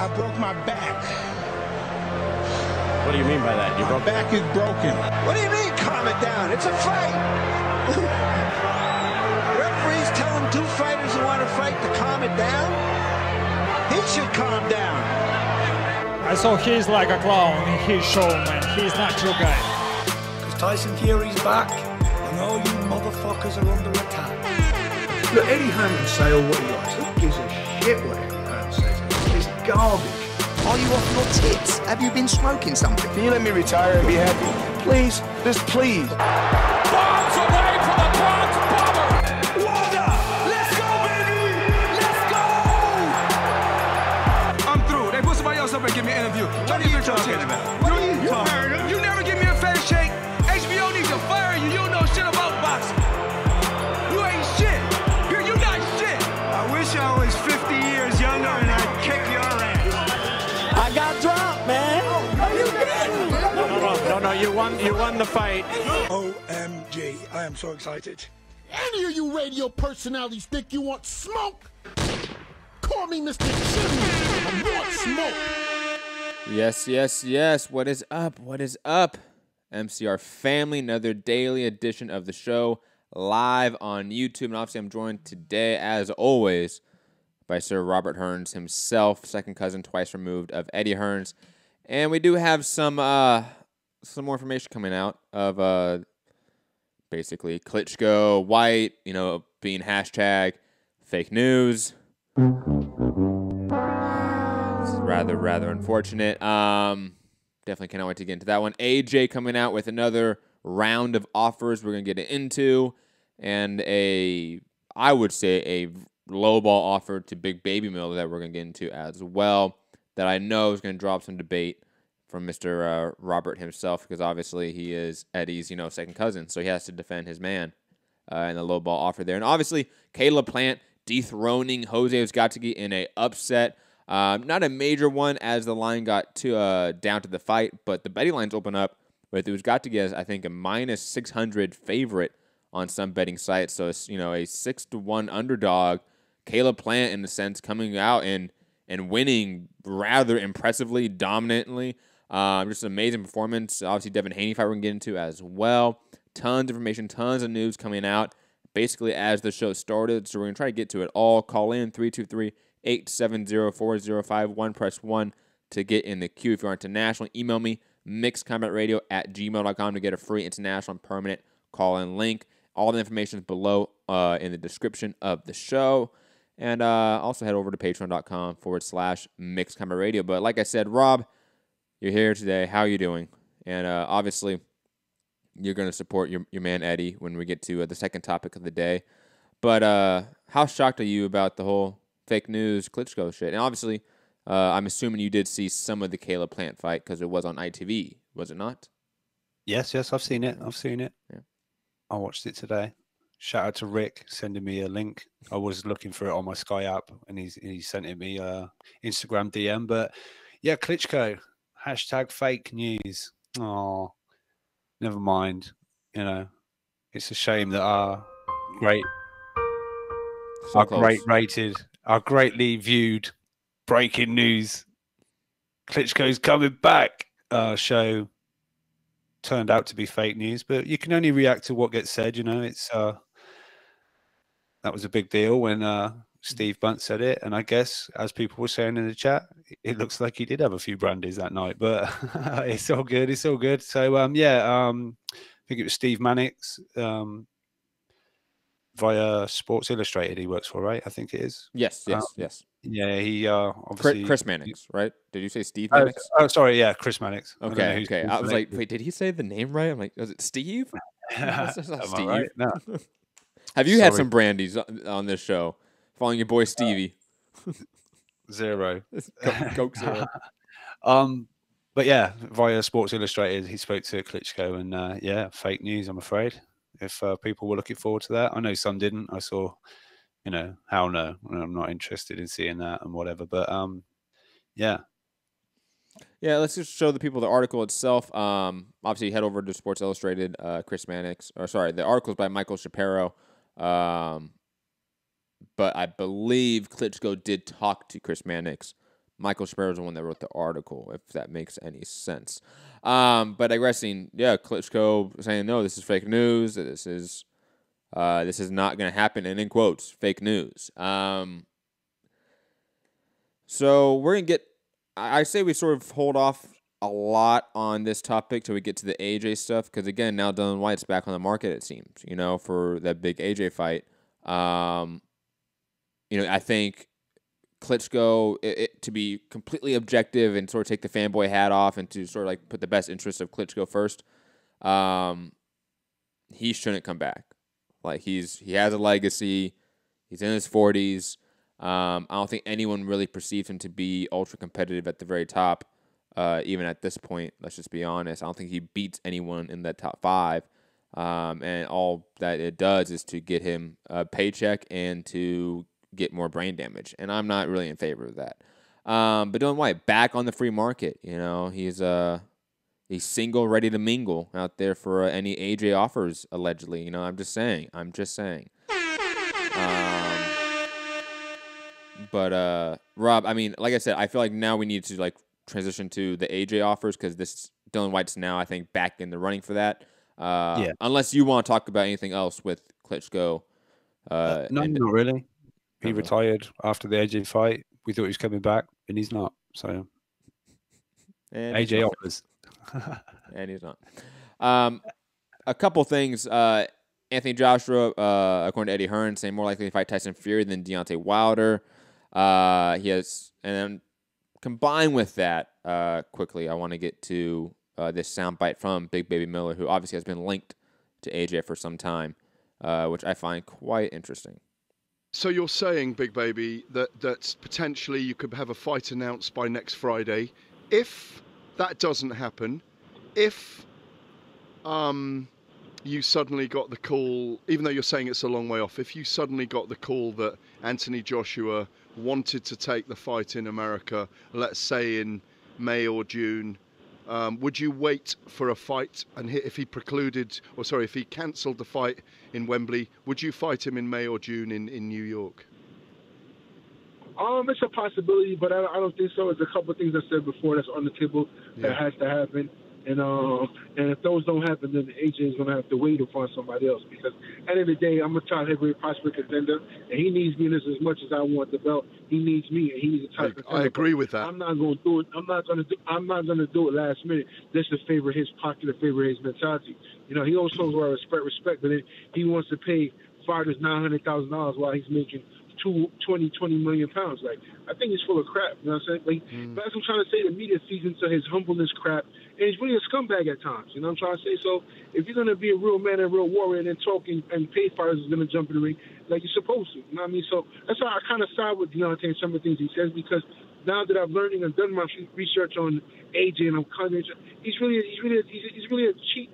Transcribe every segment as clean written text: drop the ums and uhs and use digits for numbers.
I broke my back. What do you mean by that? My back is broken. What do you mean, calm it down? It's a fight. Referees telling two fighters who want to fight to calm it down? He should calm down. I saw he's like a clown in his show, man. He's not your guy. Because Tyson Fury's back, and all you motherfuckers are under attack. Look, Eddie Hearn can say all what he likes. Who gives a shit what Eddie Hearn says? It's garbage. Are you off your tits? Have you been smoking something? Can you let me retire and be happy? Please, just please. Bombs away from the Bronx Bomber! Wada! Let's go, baby! Let's go! I'm through. They put somebody else up and give me an interview. What are you talking about? What are you talking about? You never give me a fair shake. HBO needs to fire you. You don't know shit about boxing. You ain't shit. You're not shit. I wish I was 50 years younger and I'd kick your ass. I got drunk, man. Are you kidding? No, you won the fight. OMG, I am so excited. Any of you radio personalities think you want smoke? Call me Mr. Chimney. I want smoke. Yes. What is up? MCR family, another daily edition of the show live on YouTube. And obviously I'm joined today, as always, by Sir Robert Hearns himself, second cousin twice removed of Eddie Hearns. And we do have some more information coming out of basically Klitschko, Whyte, being hashtag fake news. It's rather unfortunate. Definitely cannot wait to get into that one. AJ coming out with another round of offers we're going to get into. And I would say a low ball offer to Big Baby Mill that we're going to get into as well, that I know is going to drop some debate from Mr. Robert himself, because obviously he is Eddie's, second cousin, so he has to defend his man in the low ball offer there. And obviously, Caleb Plant dethroning Jose Uzcategui in a upset. Not a major one as the line got down to the fight, but the betting lines open up with Uzcategui as, I think, a minus 600 favorite on some betting sites. So it's, a 6-1 underdog. Caleb Plant, in a sense, coming out and winning rather impressively, dominantly. Just an amazing performance. Obviously, Devin Haney fight we're going to get into as well. Tons of information, tons of news coming out basically as the show started. So we're going to try to get to it all. Call in 323-870-4051. Press 1 to get in the queue. If you're international, email me, mixedcombatradio@gmail.com to get a free international and permanent call-in link. All the information is below in the description of the show. And also head over to patreon.com/mixedcombatradio. But like I said, Rob, you're here today. How are you doing? And obviously, you're going to support your man Eddie when we get to the second topic of the day. But how shocked are you about the whole fake news Klitschko shit? And obviously, I'm assuming you did see some of the Caleb Plant fight because it was on ITV, was it not? Yes, I've seen it. Yeah. I watched it today. Shout out to Rick sending me a link. I was looking for it on my Sky app, and he sent it me Instagram DM. But yeah, Klitschko, hashtag fake news. Oh, never mind. It's a shame that our greatly viewed breaking news, Klitschko's coming back show turned out to be fake news. But you can only react to what gets said. It's that was a big deal when Steve Bunt said it, and I guess, as people were saying in the chat, it looks like he did have a few brandies that night. But it's all good. So I think it was Steve Mannix via Sports Illustrated he works for, right? I think it is. Yes. Yeah, he obviously Chris Mannix, right? Did you say Steve Mannix? Sorry, yeah, Chris Mannix. Okay. I was like, wait, did he say the name right? I'm like, was it Steve? That's not Steve. Right? No. Have you had some brandies on this show? Following your boy Stevie. Zero. Coke Zero. But yeah, via Sports Illustrated, he spoke to Klitschko, and fake news, I'm afraid. If people were looking forward to that, I know some didn't. I saw, hell no, I'm not interested in seeing that and whatever. But yeah, let's just show the people the article itself. Obviously, head over to Sports Illustrated. Chris Mannix, the article is by Michael Shapiro. But I believe Klitschko did talk to Chris Mannix Michael Sparrow is the one that wrote the article, if that makes any sense. But digressing, yeah, Klitschko saying, no, this is fake news. This is not going to happen, and in quotes, fake news. So we're going to get, I say we sort of hold off a lot on this topic till we get to the AJ stuff, because again, now Dillian Whyte's back on the market, it seems, for that big AJ fight. I think Klitschko, to be completely objective and sort of take the fanboy hat off and to sort of like put the best interest of Klitschko first, he shouldn't come back. Like he has a legacy. He's in his 40s. I don't think anyone really perceives him to be ultra competitive at the very top, even at this point. Let's just be honest. I don't think he beats anyone in that top 5. And all that it does is to get him a paycheck and to get more brain damage. And I'm not really in favor of that. But Dillian Whyte, back on the free market. He's single, ready to mingle out there for any AJ offers, allegedly. I'm just saying. But Rob, I mean, like I said, I feel like now we need to like transition to the AJ offers, because this Dillian Whyte's now, I think, back in the running for that. Unless you want to talk about anything else with Klitschko. No, not really. He retired after the AJ fight. We thought he was coming back, and he's not. So AJ offers. And he's not. A couple things. Anthony Joshua, according to Eddie Hearn, saying more likely to fight Tyson Fury than Deontay Wilder. He has, and then combined with that, quickly, I want to get to this soundbite from Big Baby Miller, who obviously has been linked to AJ for some time, which I find quite interesting. So you're saying, Big Baby, that potentially you could have a fight announced by next Friday. If that doesn't happen, if you suddenly got the call, even though you're saying it's a long way off, if you suddenly got the call that Anthony Joshua wanted to take the fight in America, let's say in May or June, would you wait for a fight? And if he if he cancelled the fight in Wembley, would you fight him in May or June in New York? It's a possibility, but I don't think so. There's a couple of things I said before that's on the table that has to happen. And if those don't happen, then AJ is going to have to wait to find somebody else, because at the end of the day, I'm a top heavyweight prospect contender, and he needs me as much as I want the belt. He needs me, and he needs a title contender. I agree with that. I'm not going to do it. I'm not going to do it last minute just to favor his pocket, to favor his mentality. He also respect, but then he wants to pay fighters $900,000 while he's making 20 million pounds. Like, I think he's full of crap. You know what I'm saying? But that's what I'm trying to say. The media sees into his humbleness crap, and he's really a scumbag at times. You know what I'm trying to say? So if you're going to be a real man and a real warrior and then talk and pay fighters is going to jump in the ring like you're supposed to. You know what I mean? So that's why I kind of side with Deontay and some of the things he says, because now that I've learned and done my research on AJ, and I'm kind of, he's really a cheap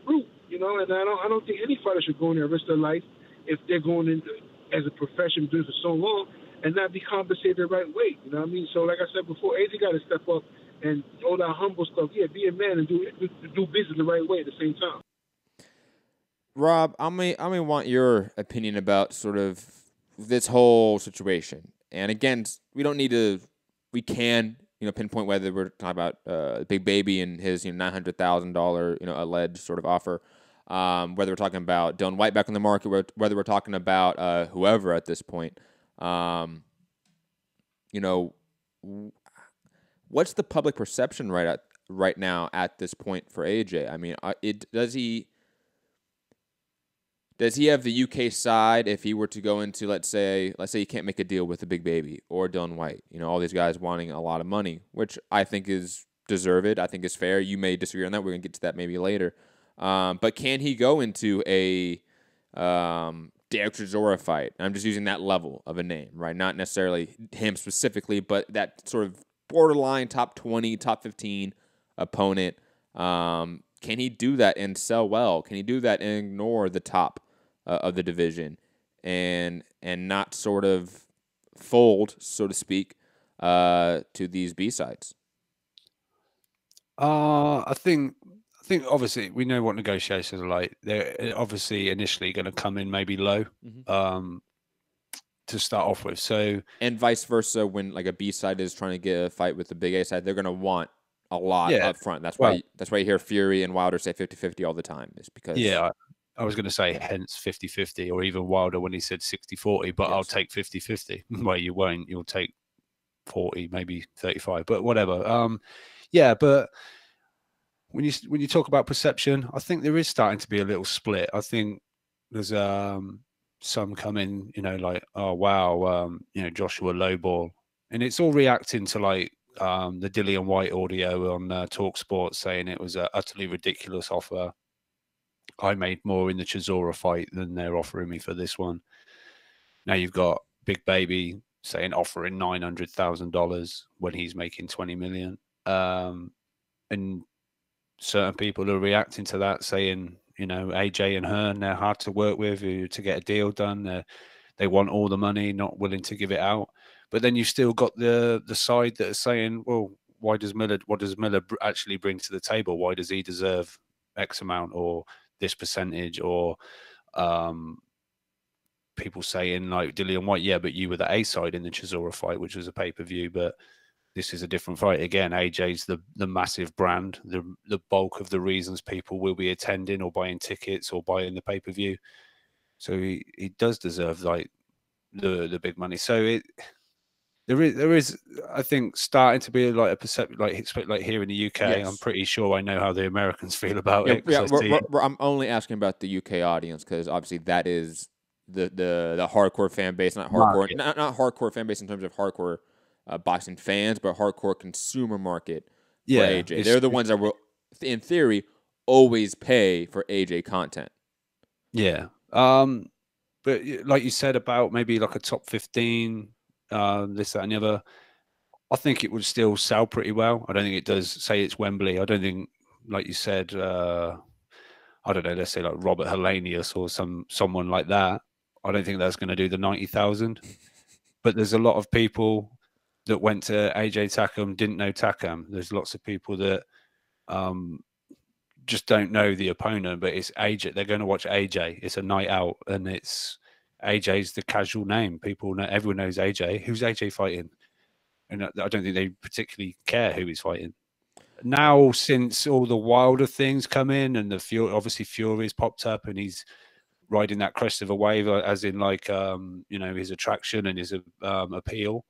route. And I don't think any fighter should go in there and risk their life if they're going in as a profession, doing it for so long, and not be compensated the right way. You know what I mean? So like I said before, AJ got to step up and all that humble stuff. Yeah, be a man and do business the right way at the same time. Rob, I may want your opinion about sort of this whole situation. And again, we can pinpoint whether we're talking about Big Baby and his $900,000 alleged sort of offer. Whether we're talking about Dillian Whyte back on the market, whether we're talking about whoever at this point, what's the public perception right now at this point for AJ? I mean, does he have the UK side if he were to go into, let's say he can't make a deal with the Big Baby or Dillian Whyte? All these guys wanting a lot of money, which I think is deserved. I think is fair. You may disagree on that. We're gonna get to that maybe later. But can he go into a Derek Chisora fight? I'm just using that level of a name, right? Not necessarily him specifically, but that sort of borderline top 20, top 15 opponent. Can he do that and sell well? Can he do that and ignore the top of the division and not sort of fold, so to speak, to these B-sides? I think obviously we know what negotiations are like. They're obviously initially going to come in maybe low. to start off with. So and vice versa, when like a B side is trying to get a fight with the big A side, they're going to want a lot up front. That's why you hear Fury and Wilder say 50-50 all the time. Is because I was going to say hence 50-50, or even Wilder when he said 60-40, but I'll take 50-50. Well, you won't. You'll take 40, maybe 35, but whatever. But when you talk about perception, I think there is starting to be a little split. I think there's some coming, like, oh wow, Joshua lowball, and it's all reacting to like the Dillian Whyte audio on TalkSport saying it was an utterly ridiculous offer. I made more in the Chisora fight than they're offering me for this one. Now you've got Big Baby saying offering $900,000 when he's making $20 million, and certain people are reacting to that, saying, AJ and Hearn, they're hard to work with to get a deal done. They want all the money, not willing to give it out. But then you've still got the side that is saying, well, what does Miller actually bring to the table? Why does he deserve X amount or this percentage? Or people saying like Dillian Whyte, yeah, but you were the A side in the Chisora fight, which was a pay-per-view, but this is a different fight. Again, AJ's the massive brand, the bulk of the reasons people will be attending or buying tickets or buying the pay-per-view. So he does deserve like the big money. So there is I think starting to be like a perception, like here in the UK. Yes. I'm pretty sure I know how the Americans feel about it. I'm only asking about the UK audience because obviously that is the hardcore fan base, not hardcore, not hardcore fan base in terms of hardcore boxing fans, but hardcore consumer market for AJ. They're the ones that will, in theory, always pay for AJ content. Yeah. But like you said about maybe like a top 15, this, that, and the other, I think it would still sell pretty well. I don't think it does. Say it's Wembley. I don't think, like you said, I don't know, let's say like Robert Hellenius or someone like that. I don't think that's going to do the 90,000. But there's a lot of people that went to AJ Takam, didn't know Takam. There's lots of people that just don't know the opponent, but it's AJ. They're going to watch AJ. It's a night out, and it's AJ's the casual name. People know, everyone knows AJ. Who's AJ fighting? And I don't think they particularly care who he's fighting. Now, since all the Wilder things come in, and the obviously Fury's popped up, and he's riding that crest of a wave, as in like his attraction and his appeal.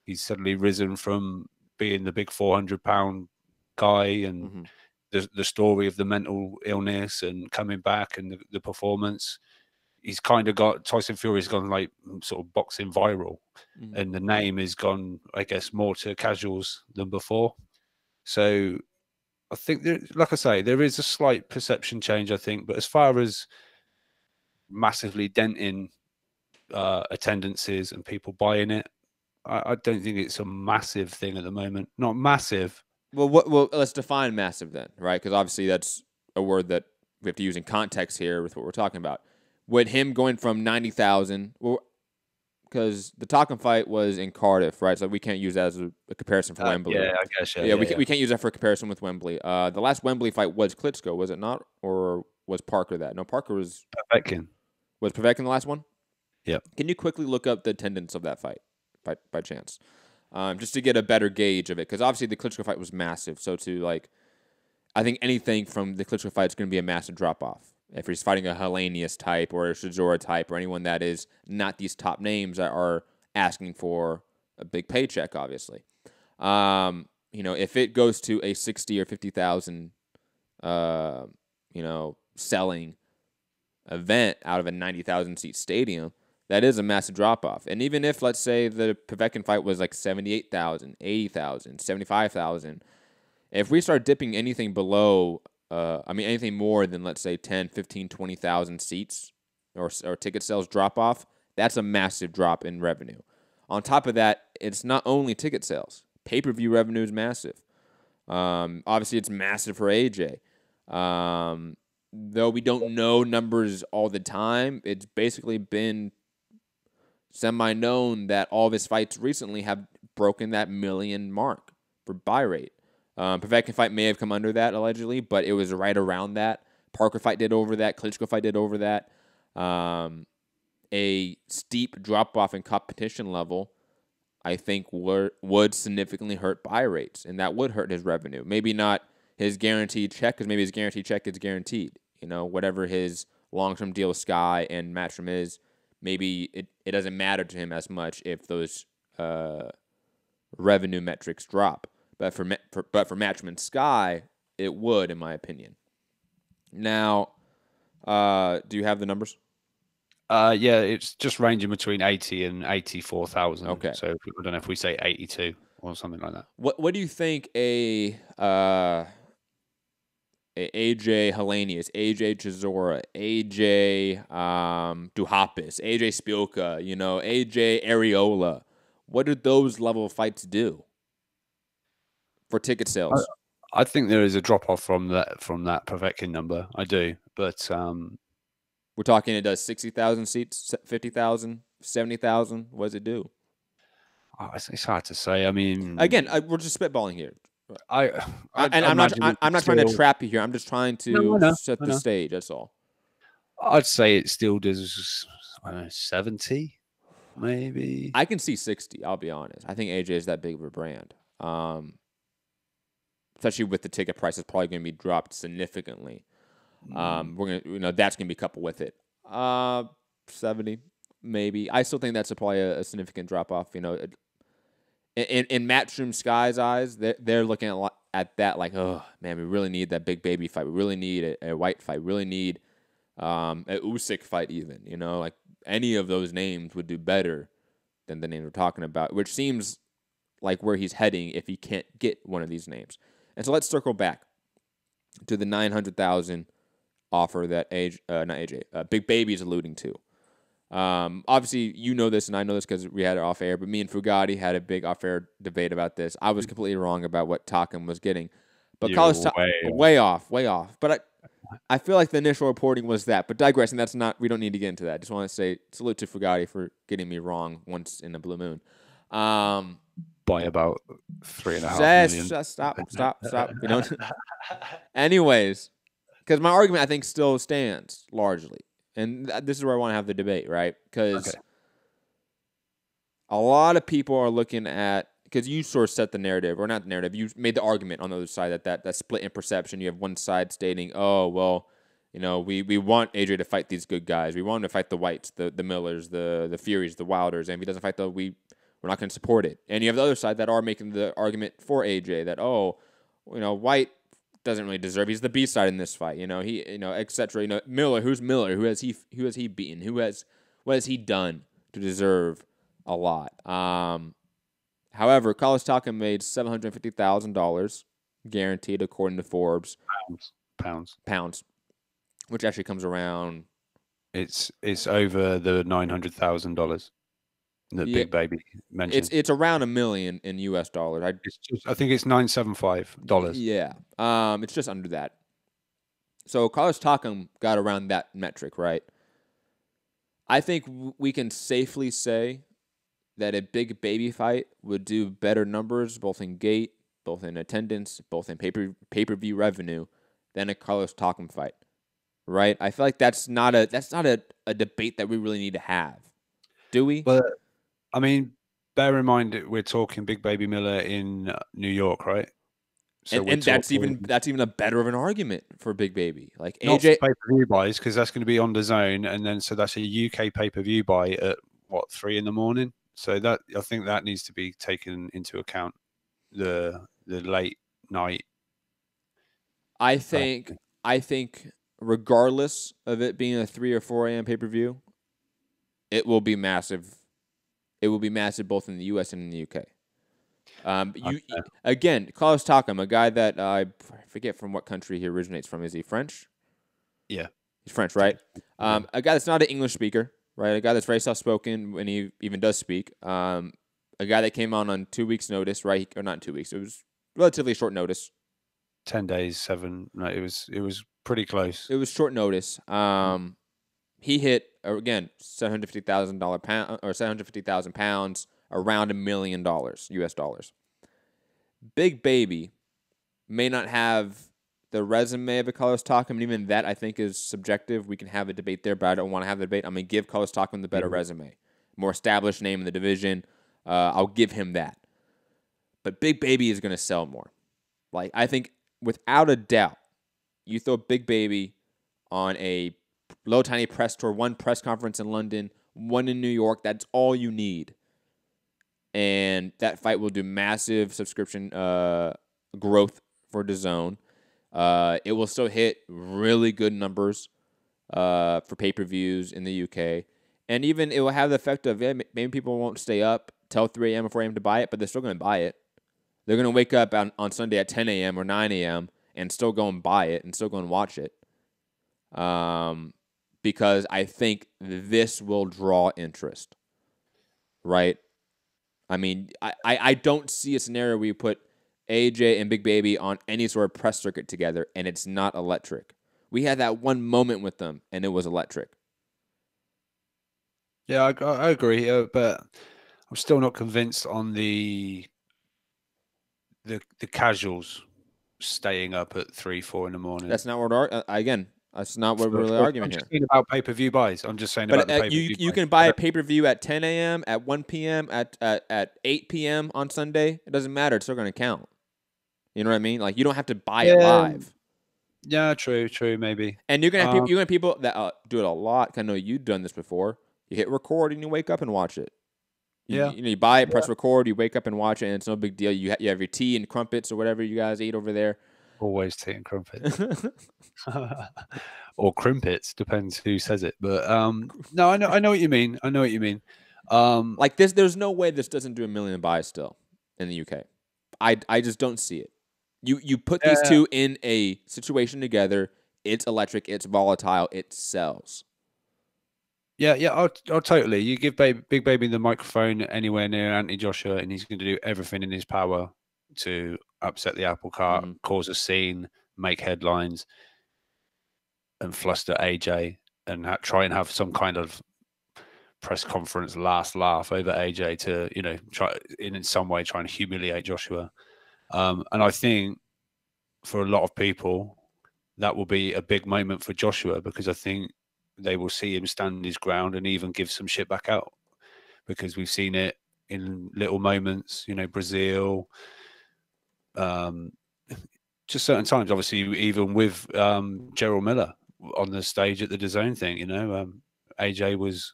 He's suddenly risen from being the big 400-pound guy, and the story of the mental illness and coming back and the performance. He's kind of got, Tyson Fury's gone like sort of boxing viral, and the name has gone, I guess, more to casuals than before. So I think, like I say, there is a slight perception change, I think, but as far as massively denting attendances and people buying it, I don't think it's a massive thing at the moment. Not massive. Well, let's define massive then, right? Because obviously that's a word that we have to use in context here with what we're talking about. With him going from 90,000, well, because the Takam fight was in Cardiff, right? So we can't use that as a comparison for Wembley. Yeah, I guess. We can't use that for a comparison with Wembley. The last Wembley fight was Klitschko, was it not? Or was Parker that? No, Parker was Povetkin. Was Povetkin the last one? Yeah. Can you quickly look up the attendance of that fight by chance? Just to get a better gauge of it, because obviously the Klitschko fight was massive. So I think anything from the Klitschko fight is going to be a massive drop-off. If he's fighting a Hellenius type or a Chisora type or anyone that is not these top names that are asking for a big paycheck, obviously. If it goes to a 60 or 50,000, selling event out of a 90,000 seat stadium, that is a massive drop-off. And even if, let's say, the Povetkin fight was like 78,000, 80,000, 75,000, if we start dipping anything below, anything more than, let's say, 10, 15, 20,000 seats or ticket sales drop-off, that's a massive drop in revenue. On top of that, it's not only ticket sales. Pay-per-view revenue is massive. Obviously, it's massive for AJ. Though we don't know numbers all the time, it's basically been semi-known that all of his fights recently have broken that million mark for buy rate. Povetkin fight may have come under that, allegedly, but it was right around that. Parker fight did over that. Klitschko fight did over that. a steep drop-off in competition level, I think would significantly hurt buy rates, and that would hurt his revenue. Maybe not his guaranteed check, because maybe his guaranteed check is guaranteed. You know, whatever his long-term deal with Sky and Matchroom is, maybe it doesn't matter to him as much if those revenue metrics drop. But for Matchroom and Sky, it would, in my opinion. Now, do you have the numbers? Yeah, it's just ranging between 80 and 84,000. Okay. So I don't know if we say 82 or something like that. What do you think a AJ Hellenius, AJ Chisora, AJ Duhapis, AJ Spielka, you know, AJ Areola? What do those level of fights do for ticket sales? I think there is a drop off from that Povetkin number. I do, but we're talking it does 60,000 seats, 50,000, 70,000. What does it do? It's hard to say. I mean, again, we're just spitballing here. I'm not trying to trap you here. I'm just trying to set the stage. That's all. I'd say it still does. I don't know, 70, maybe. I can see 60. I'll be honest. I think AJ is that big of a brand. Especially with the ticket prices probably going to be dropped significantly. We're gonna, that's gonna be coupled with it. 70, maybe. I still think that's probably a significant drop off. You know, in Matchroom Sky's eyes, they're looking at that like, oh man, we really need that big baby fight. We really need a White fight. We really need a Usyk fight. Even, you know, like any of those names would do better than the names we're talking about, which seems like where he's heading if he can't get one of these names. And so let's circle back to the 900,000 offer that Big Baby is alluding to. Obviously, you know this and I know this because we had it off air, but me and Fugatti had a big off air debate about this. I was completely wrong about what Takam was getting. But college way off. But I feel like the initial reporting was that. But digressing, we don't need to get into that. Just want to say salute to Fugatti for getting me wrong once in a blue moon. By about 3.5 million. Stop. We don't. Anyways, because my argument I think still stands largely, and this is where I want to have the debate, right? Because a lot of people are looking at, because you sort of set the narrative, or not the narrative, you made the argument on the other side that split in perception. You have one side stating, oh well, you know, we want AJ to fight these good guys. We want him to fight the Whites, the Millers, the Furies, the Wilders, and if he doesn't fight those, we're not going to support it. And you have the other side that are making the argument for AJ that, oh, you know, White doesn't really deserve. He's the B side in this fight. You know, etc. You know, Miller. Who's Miller? Who has he beaten? What has he done to deserve a lot? However, College Takam made $750,000 guaranteed according to Forbes. Pounds, which actually comes around. It's over the $900,000. The Big Baby mentioned. It's around $1 million in US dollars. I think it's $975. Yeah, it's just under that. So College Takam got around that metric, right? I think we can safely say that a Big Baby fight would do better numbers, both in gate, both in attendance, both in pay-per-view revenue, than a College Takam fight, right? I feel like that's not a debate that we really need to have, do we? But I mean, bear in mind that we're talking Big Baby Miller in New York, right? So and that's even a better of an argument for Big Baby. Like not AJ pay-per-view buys, because that's going to be on the zone, and then so that's a UK pay-per-view buy at 3 a.m. So that I think that needs to be taken into account. The late night. I think regardless of it being a 3 or 4 a.m. pay-per-view, it will be massive. It will be massive both in the U.S. and in the UK. Again, College Takam, a guy that I forget from what country he originates from. Is he French? Yeah. He's French, right? A guy that's not an English speaker, right? A guy that's very soft-spoken when he even does speak. A guy that came on 2 weeks' notice, right? Or not 2 weeks. It was relatively short notice. 10 days, 7. No, it was pretty close. It was short notice. He hit again £750,000 around $1 million US dollars. Big Baby may not have the resume of a Carlos Takam, and even that I think is subjective. We can have a debate there, but I don't want to have the debate. I'm going to give Carlos Takam the better resume. More established name in the division. I'll give him that. But Big Baby is going to sell more. Like, I think without a doubt, you throw Big Baby on a low tiny press tour, one press conference in London, one in New York, that's all you need. And that fight will do massive subscription growth for DAZN. It will still hit really good numbers for pay-per-views in the UK. And even it will have the effect of, maybe people won't stay up till 3 a.m. or 4 a.m. to buy it, but they're still going to buy it. They're going to wake up on Sunday at 10 a.m. or 9 a.m. and still go and buy it and still go and watch it. Because I think this will draw interest, right? I mean, I don't see a scenario where you put AJ and Big Baby on any sort of press circuit together and it's not electric. We had that one moment with them and it was electric. Yeah, I agree, but I'm still not convinced on the casuals staying up at 3, 4 in the morning. That's not what that's not what we're really arguing here. I'm just saying about pay-per-view buys. I'm just saying about the pay-per-view you can buy a pay-per-view at 10 a.m., at 1 p.m., at 8 p.m. on Sunday. It doesn't matter. It's still going to count. You know what I mean? Like, you don't have to buy it live. Yeah, true, maybe. And you're gonna have people that do it a lot. I know you've done this before. You hit record and you wake up and watch it. You buy it, press record, you wake up and watch it, and it's no big deal. You have your tea and crumpets or whatever you guys eat over there. Always tea and crumpets. Or crimpets, depends who says it. But no, I know what you mean. Like this, there's no way this doesn't do 1 million buys still in the UK. I just don't see it. You put these two in a situation together, it's electric, it's volatile, it sells. Yeah, I'll totally. You give Big Baby the microphone anywhere near Anthony Joshua, and he's going to do everything in his power to upset the apple cart, cause a scene, make headlines, and fluster AJ, and try and have some kind of press conference last laugh over AJ to, try in some way try and humiliate Joshua. And I think for a lot of people, that will be a big moment for Joshua, because I think they will see him stand his ground and even give some shit back out, because we've seen it in little moments, Brazil, just certain times, obviously, even with Gerald Miller on the stage at the DAZN thing, AJ was,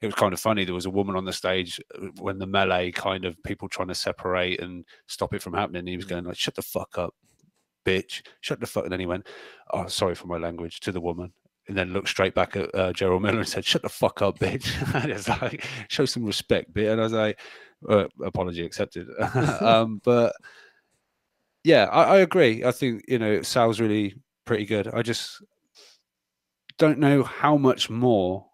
it was kind of funny. There was a woman on the stage when the melee kind of people trying to separate and stop it from happening. He was going like, shut the fuck up, bitch, shut the fuck. And then he went, oh, sorry for my language, to the woman. And then looked straight back at Gerald Miller and said, shut the fuck up, bitch. And it's like, show some respect, bitch. And I was like, apology accepted. But yeah, I agree. I think, it sounds really pretty good. I just don't know how much more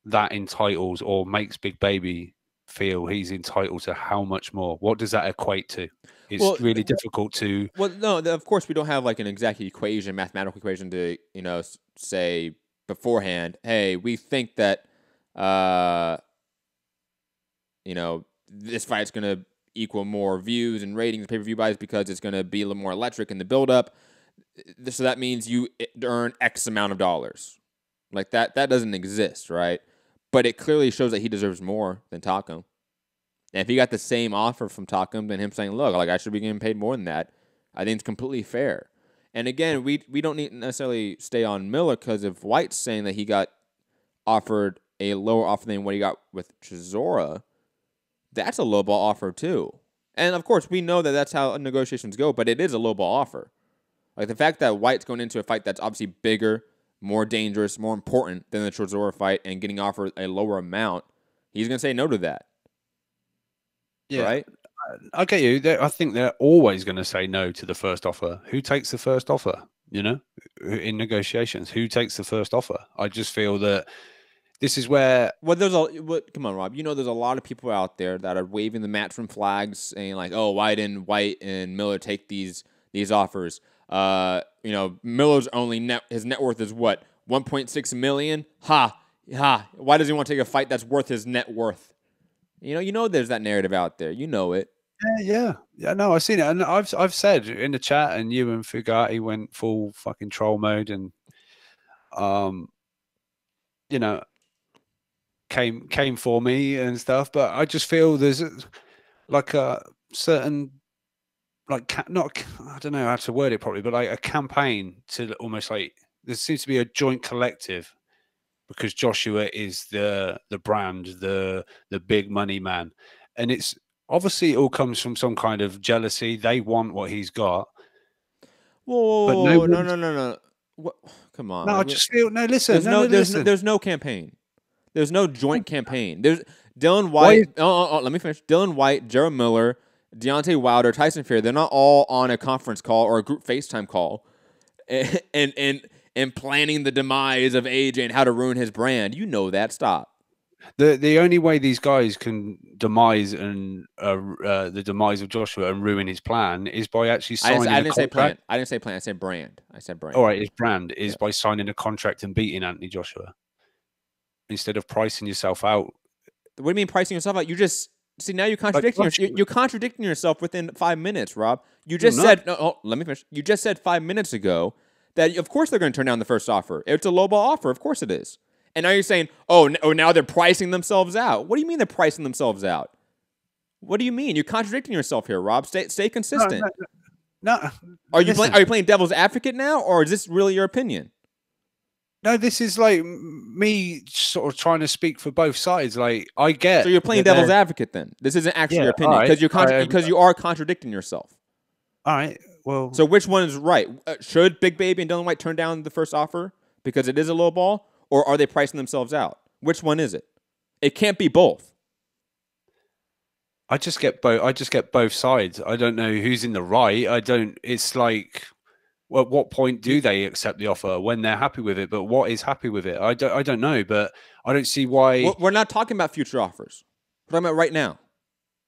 that entitles or makes Big Baby feel he's entitled to. How much more? What does that equate to? It's really difficult to... Well, no, of course we don't have like an exact equation, mathematical equation to, say beforehand, hey, we think that, this fight's going to equal more views and ratings and pay-per-view buys because it's going to be a little more electric in the build-up. So that means you earn X amount of dollars. Like that doesn't exist, right? But it clearly shows that he deserves more than Takam. And if he got the same offer from Takam, then him saying, look, like I should be getting paid more than that, I think it's completely fair. And again, we don't need to necessarily stay on Miller, because if Whyte's saying that he got offered a lower offer than what he got with Chisora, that's a lowball offer too. And of course, we know that that's how negotiations go, but it is a lowball offer. Like the fact that Whyte's going into a fight that's obviously bigger, more dangerous, more important than the Chisora fight and getting offered a lower amount, he's going to say no to that. Yeah. Right? I get you. I think they're always going to say no to the first offer. Who takes the first offer? In negotiations, who takes the first offer? I just feel that this is where. Well, come on, Rob. There's a lot of people out there that are waving the matchroom flags, saying like, "Oh, why didn't Whyte and Miller take these offers?" Miller's his net worth is what, 1.6 million. Ha. Why does he want to take a fight that's worth his net worth? There's that narrative out there. You know it. Yeah. No, I've seen it, and I've said in the chat, and you and Fugati went full fucking troll mode, and you know, came for me and stuff. But I just feel there's like a certain not I don't know how to word it properly, but like a campaign to almost like there seems to be a joint collective because Joshua is the brand, the big money man, and it's obviously it all comes from some kind of jealousy. They want what he's got. Whoa, no. What? Come on. No, I just feel no. Listen, there's no campaign. There's no joint campaign. There's Dillian Whyte. Let me finish. Dillian Whyte, Jared Miller, Deontay Wilder, Tyson Fury. They're not all on a conference call or a group FaceTime call, and planning the demise of AJ and how to ruin his brand. You know that. Stop. The only way these guys can demise and the demise of Joshua and ruin his plan is by actually signing. I didn't say plan. I didn't say plan. I said brand. All right, his brand is by signing a contract and beating Anthony Joshua instead of pricing yourself out. What do you mean pricing yourself out? You just see now you're contradicting you're contradicting yourself within 5 minutes, Rob. You just said let me finish. You just said 5 minutes ago that of course they're going to turn down the first offer. It's a lowball offer, of course it is. And now you're saying, now they're pricing themselves out. What do you mean they're pricing themselves out? What do you mean? You're contradicting yourself here, Rob. Stay consistent. No. Are you playing devil's advocate now, or is this really your opinion? No, this is like me sort of trying to speak for both sides. Like I get. So you're playing devil's advocate then. This isn't actually your opinion because you are contradicting yourself. All right. Well. So which one is right? Should Big Baby and Dillian Whyte turn down the first offer because it is a low ball? Or are they pricing themselves out? Which one is it? It can't be both. I just get both sides. I don't know who's in the right. It's like, well, at what point do they accept the offer when they're happy with it? But what is happy with it? I don't know, but I don't see why. We're not talking about future offers. We're talking about right now.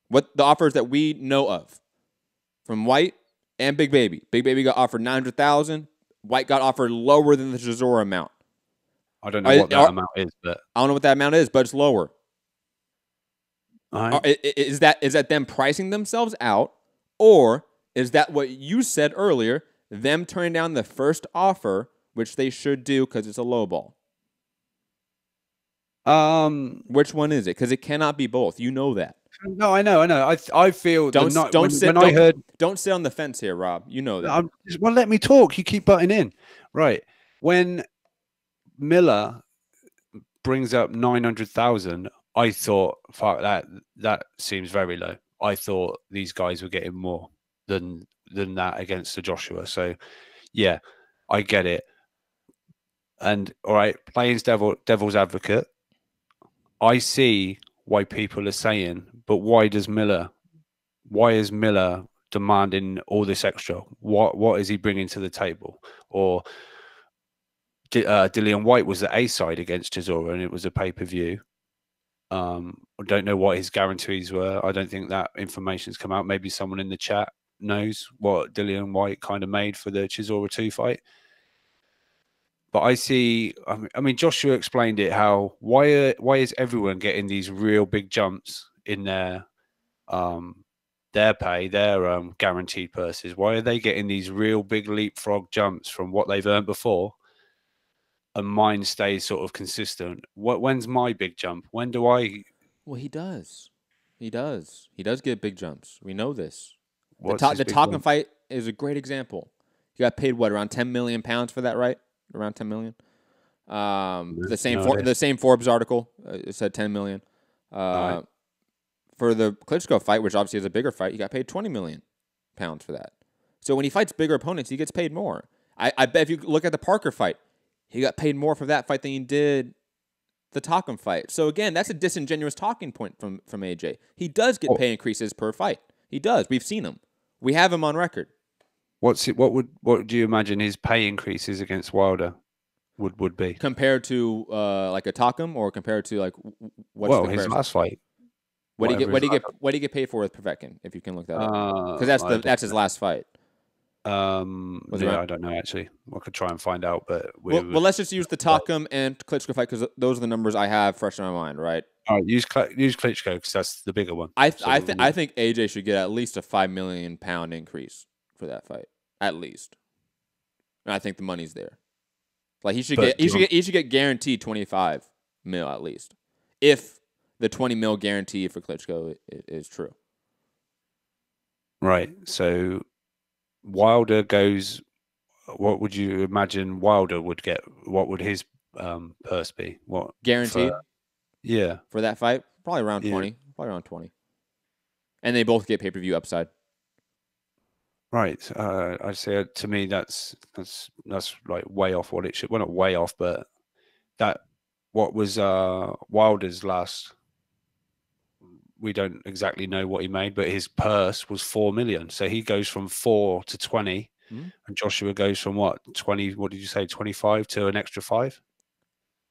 What the offers that we know of from Whyte and Big Baby. Big Baby got offered $900,000. Whyte got offered lower than the Chisora amount. I don't know what that amount is, but I don't know what that amount is, but it's lower. Is that them pricing themselves out, or is that what you said earlier? Them turning down the first offer, which they should do because it's a low ball. Which one is it? Because it cannot be both. You know that. No, I know. I feel don't sit on the fence here, Rob. You know that. Well, let me talk. You keep butting in, right? When Miller brings up 900,000. I thought, fuck that seems very low. I thought these guys were getting more than that against the Joshua. So, yeah, I get it. And all right, playing devil's advocate, I see why people are saying, but why is Miller demanding all this extra? What is he bringing to the table? Or Dillian Whyte was the A side against Chisora, and it was a pay-per-view. I don't know what his guarantees were. I don't think that information's come out. Maybe someone in the chat knows what Dillian Whyte kind of made for the Chisora 2 fight. But I see. I mean, Joshua explained it. How why is everyone getting these real big jumps in their pay, their guaranteed purses? Why are they getting these real big leapfrog jumps from what they've earned before? And mine stays sort of consistent. When's my big jump? When do I? Well, he does. He does get big jumps. We know this. What's the Talkin fight is a great example. He got paid what, around 10 million pounds for that, right? Around 10 million. The same Forbes article it said 10 million. Right. For the Klitschko fight, which obviously is a bigger fight, he got paid 20 million pounds for that. So when he fights bigger opponents, he gets paid more. I bet if you look at the Parker fight, he got paid more for that fight than he did the Talkin fight. So again, that's a disingenuous talking point from AJ. He does get pay increases per fight. He does. We've seen him. We have him on record. What do you imagine his pay increases against Wilder would be compared to like a Talkin, or compared to like what's his last fight? What do you get paid for with Povetkin, if you can look that up? Because that's his last fight. I don't know actually. I could try and find out, but well, let's just use the Talkin and Klitschko fight because those are the numbers I have fresh in my mind, right? All right, use Klitschko because that's the bigger one. I think AJ should get at least a £5 million increase for that fight, at least. And I think the money's there. Like he should get guaranteed 25 mil at least, if the 20 mil guarantee for Klitschko is true. Right. So Wilder goes. What would you imagine Wilder would get? What would his purse be? What guaranteed? For that fight, probably around 20. Probably around 20. And they both get pay-per-view upside. Right. I'd say to me that's like way off what it should. Well, not way off, but what was Wilder's last. We don't exactly know what he made, but his purse was 4 million. So he goes from 4 to 20, and Joshua goes from what 20? What did you say? 25 to an extra 5,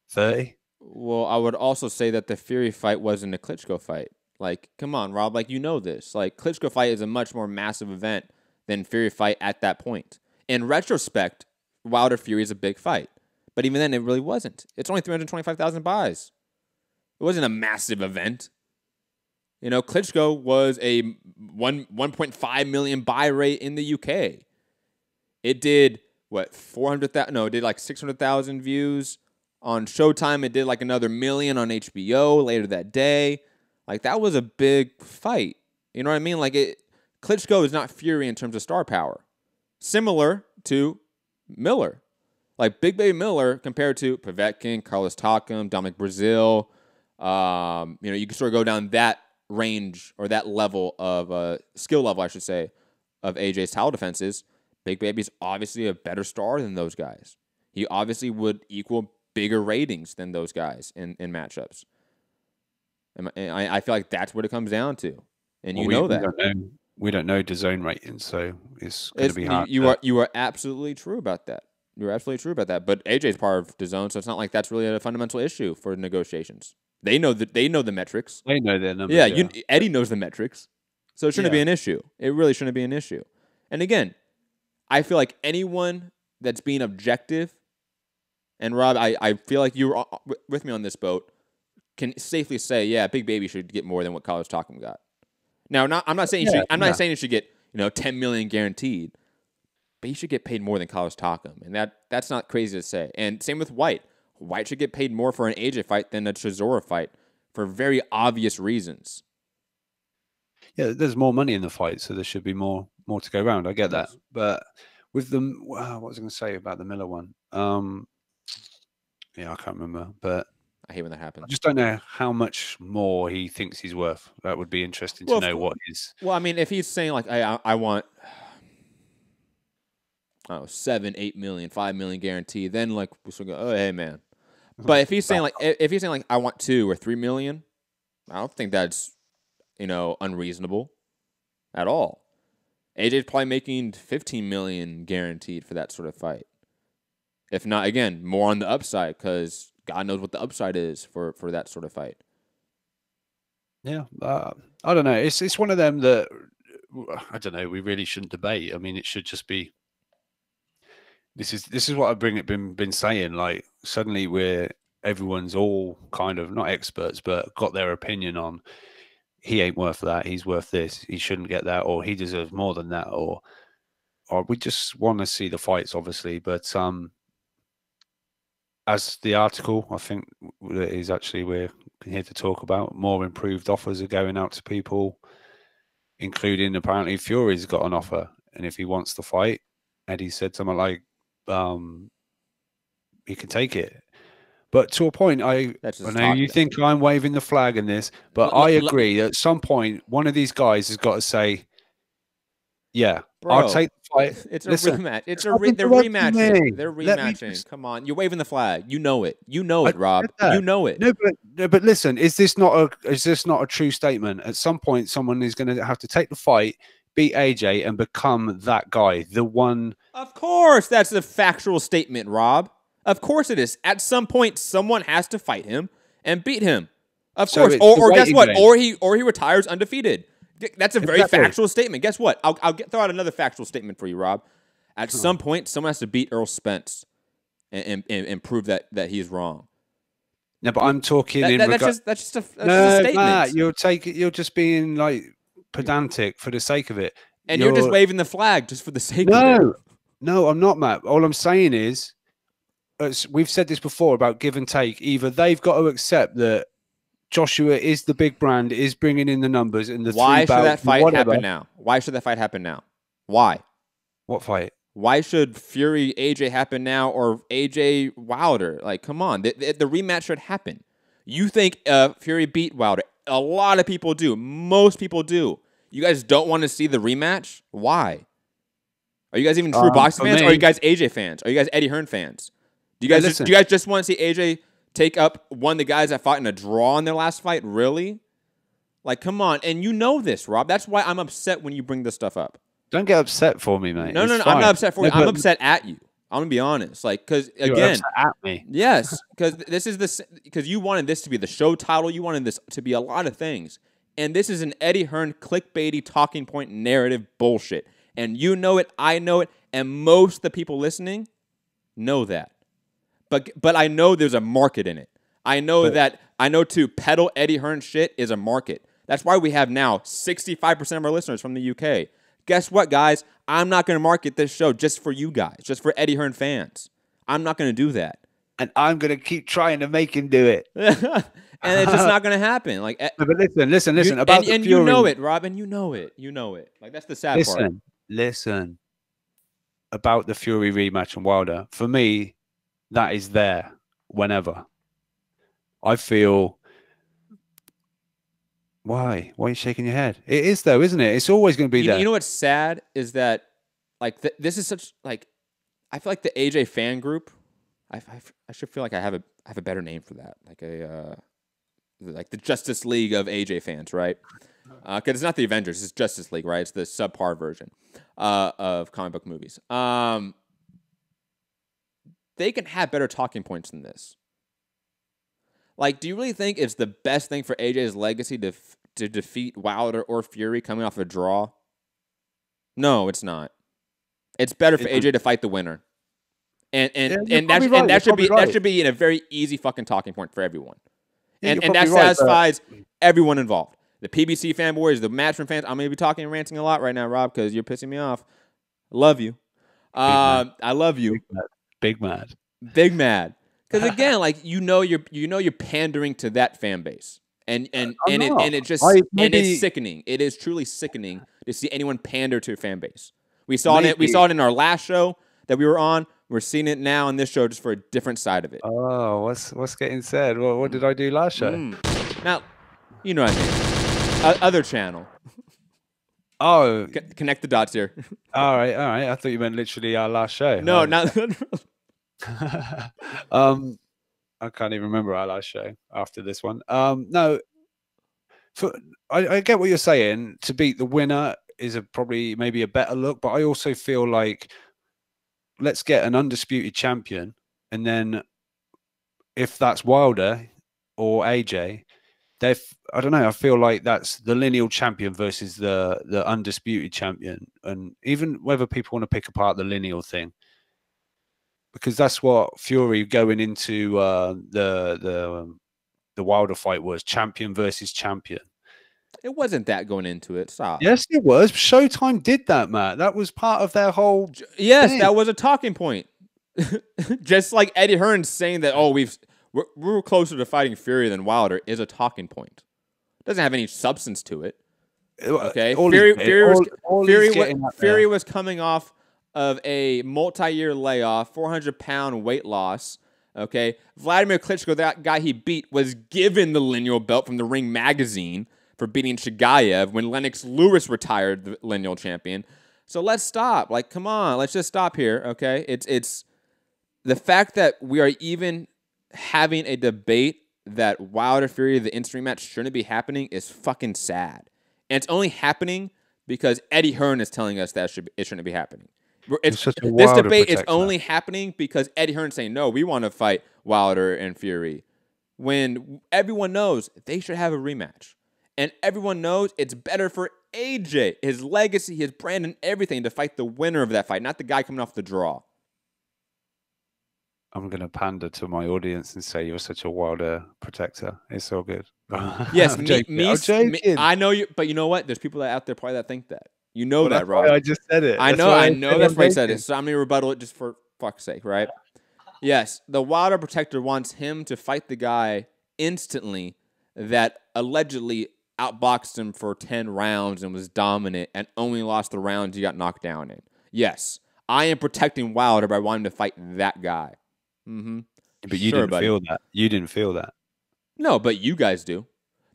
30. Well, I would also say that the Fury fight wasn't a Klitschko fight. Like, come on, Rob. Like, you know this. Like, Klitschko fight is a much more massive event than Fury fight at that point. In retrospect, Wilder Fury is a big fight, but even then, it really wasn't. It's only 325,000 buys. It wasn't a massive event. You know, Klitschko was a 1.5 million buy rate in the UK. It did, what, 400,000? No, it did like 600,000 views. On Showtime, it did like another million on HBO later that day. Like, that was a big fight. You know what I mean? Like, Klitschko is not Fury in terms of star power. Similar to Miller. Like, Big Baby Miller compared to Povetkin, Carlos Takam, Dominic Brazil. You know, you can sort of go down that range or that level of skill level, I should say, of AJ's title defenses. Big Baby's obviously a better star than those guys. He obviously would equal bigger ratings than those guys in matchups. And I feel like that's what it comes down to. And you know that. We don't know DAZN ratings, so it's going to be hard. You are absolutely true about that. You're absolutely true about that. But AJ's part of DAZN, so it's not like that's really a fundamental issue for negotiations. They know the metrics. They know their numbers. Yeah, Eddie knows the metrics. So it shouldn't be an issue. It really shouldn't be an issue. And again, I feel like anyone that's being objective, and Rob, I feel like you're with me on this boat, can safely say, yeah, Big Baby should get more than what Carlos Takam got. Now, I'm not saying he should get 10 million guaranteed, but he should get paid more than Carlos Takam, and that's not crazy to say. And same with Whyte. Whyte should get paid more for an AJ fight than a Chisora fight for very obvious reasons. Yeah, there's more money in the fight, so there should be more to go around. I get that. But with the, what was I going to say about the Miller one? Yeah, I can't remember. But I hate when that happens. I just don't know how much more he thinks he's worth. That would be interesting to know what is. Well, I mean, if he's saying like, I want 7, 8 million, 5 million guaranteed, then like we should go, oh, hey man. But if he's saying like I want 2 or 3 million, I don't think that's unreasonable at all. AJ's probably making 15 million guaranteed for that sort of fight. If not, again, more on the upside because God knows what the upside is for that sort of fight. Yeah, I don't know. It's one of them that I don't know. We really shouldn't debate. I mean, it should just be. This is what I've been saying. Like suddenly everyone's all kind of not experts, but got their opinion on. He ain't worth that. He's worth this. He shouldn't get that, or he deserves more than that, or we just want to see the fights, obviously. But as the article, I think that is actually we're here to talk about, more improved offers are going out to people, including apparently Fury's got an offer, and if he wants the fight, Eddie said something like, he can take it. But to a point, I know you think I'm waving the flag in this, but I agree that at some point, one of these guys has got to say, yeah, bro, I'll take the fight. It's a rematch. They're rematching. They're rematching. Come on. You're waving the flag. You know it. You know it, Rob. You know it. No, but listen, is this not a true statement? At some point, someone is going to have to take the fight, beat AJ, and become that guy, the one. Of course, that's a factual statement, Rob. Of course it is. At some point, someone has to fight him and beat him. Of course. Or guess what? Or he retires undefeated. That's a very factual statement. Guess what? I'll throw out another factual statement for you, Rob. At some point, someone has to beat Errol Spence and prove that he's wrong. No, but I'm talking that's just a statement. Matt, you're just being like pedantic for the sake of it. And you're just waving the flag just for the sake of it. No, I'm not, Matt. All I'm saying is, we've said this before about give and take. Either they've got to accept that Joshua is the big brand, is bringing in the numbers, and the Why should that fight happen now? Why should that fight happen now? Why? What fight? Why should Fury AJ happen now or AJ Wilder? Like, come on, the rematch should happen. You think Fury beat Wilder? A lot of people do. Most people do. You guys don't want to see the rematch? Why? Are you guys even true boxing fans? Or are you guys AJ fans? Are you guys Eddie Hearn fans? Do you guys just want to see AJ take up one of the guys that fought in a draw in their last fight? Really? Like, come on. And you know this, Rob. That's why I'm upset when you bring this stuff up. Don't get upset for me, mate. No. I'm not upset for you. I'm upset at you. I'm gonna be honest. Like, because again, upset at me. Yes, because you wanted this to be the show title. You wanted this to be a lot of things. And this is an Eddie Hearn clickbaity talking point narrative bullshit. And you know it, I know it, and most of the people listening know that. But I know there's a market in it. I know to peddle Eddie Hearn shit is a market. That's why we have now 65% of our listeners from the UK. Guess what, guys? I'm not going to market this show just for you guys, just for Eddie Hearn fans. I'm not going to do that. And I'm going to keep trying to make him do it. And it's just not going to happen. Like, but listen. And you know it, Robin. You know it. Like, that's the sad part. Listen. About the Fury rematch and Wilder. For me, that is there whenever. I feel. Why? Why are you shaking your head? It is though, isn't it? It's always going to be there. You know what's sad is that, like, this is such like, I feel like the AJ fan group. I should feel like I have a better name for that, like the Justice League of AJ fans, right? Because it's not the Avengers, it's Justice League, right? It's the subpar version of comic book movies. They can have better talking points than this. Like, do you really think it's the best thing for AJ's legacy to defeat Wilder or Fury coming off a draw? No, it's not. It's better for AJ to fight the winner. And that should be in a very easy fucking talking point for everyone. And that satisfies everyone involved. The PBC fanboys, the Matchroom fans. I'm gonna be talking and ranting a lot right now, Rob, because you're pissing me off. I love you. I love you. Big mad. Because again, like you're pandering to that fan base, and it's sickening. It is truly sickening to see anyone pander to a fan base. We saw it in our last show that we were on. We're seeing it now on this show just for a different side of it. Oh, what's getting said? What did I do last show? Now, you know what I mean. Other channel. Oh, connect the dots here. All right. I thought you meant literally our last show. No, not. I can't even remember our last show after this one. No, I get what you're saying. To beat the winner is probably maybe a better look, but I also feel like let's get an undisputed champion, and then if that's Wilder or AJ, I don't know. I feel like that's the lineal champion versus the undisputed champion, and even whether people want to pick apart the lineal thing, because that's what Fury going into the Wilder fight was, champion versus champion. It wasn't that going into it. Stop. Yes, it was. Showtime did that, Matt. That was part of their whole. Yes, thing. That was a talking point. Just like Eddie Hearn saying that, we're closer to fighting Fury than Wilder is a talking point. It doesn't have any substance to it. Okay, Fury was coming off of a multi-year layoff, 400-pound weight loss. Okay, Wladimir Klitschko, that guy he beat, was given the lineal belt from the Ring magazine for beating Shigayev when Lennox Lewis retired the lineal champion. So let's stop. Like, come on, let's just stop here. Okay, it's the fact that we are even having a debate that Wilder Fury, the instant rematch, shouldn't be happening is fucking sad. And it's only happening because Eddie Hearn is telling us that it shouldn't be happening. This debate is only happening because Eddie Hearn saying, no, we want to fight Wilder and Fury. When everyone knows they should have a rematch. And everyone knows it's better for AJ, his legacy, his brand, and everything to fight the winner of that fight, not the guy coming off the draw. I'm going to pander to my audience and say you're such a Wilder protector. It's all good. Yes, I'm me, joking. I know you, but you know what? There's people out there probably that think that. You know Well, that, that's Rob. why I just said it. I That's know. why I know. That's why I said joking. it. So I'm gonna rebuttal it just for fuck's sake, right? Yes, the Wilder protector wants him to fight the guy instantly that allegedly outboxed him for 10 rounds and was dominant and only lost the rounds he got knocked down in. Yes, I am protecting Wilder by wanting to fight that guy. Mm-hmm. But you didn't feel that. You didn't feel that. No, but you guys do.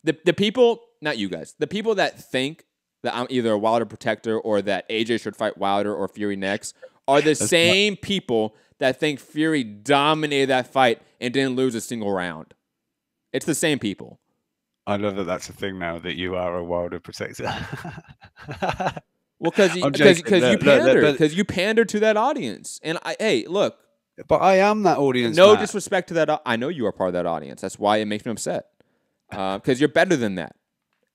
The people, not you guys, the people that think that I'm either a Wilder protector or that AJ should fight Wilder or Fury next are the same people that think Fury dominated that fight and didn't lose a single round. It's the same people. I love that that's a thing now, that you are a Wilder protector. Well, because you pander to that audience. And hey, look. But I am that audience. No Matt. disrespect to that. I know you are part of that audience. That's why it makes me upset. Because you're better than that.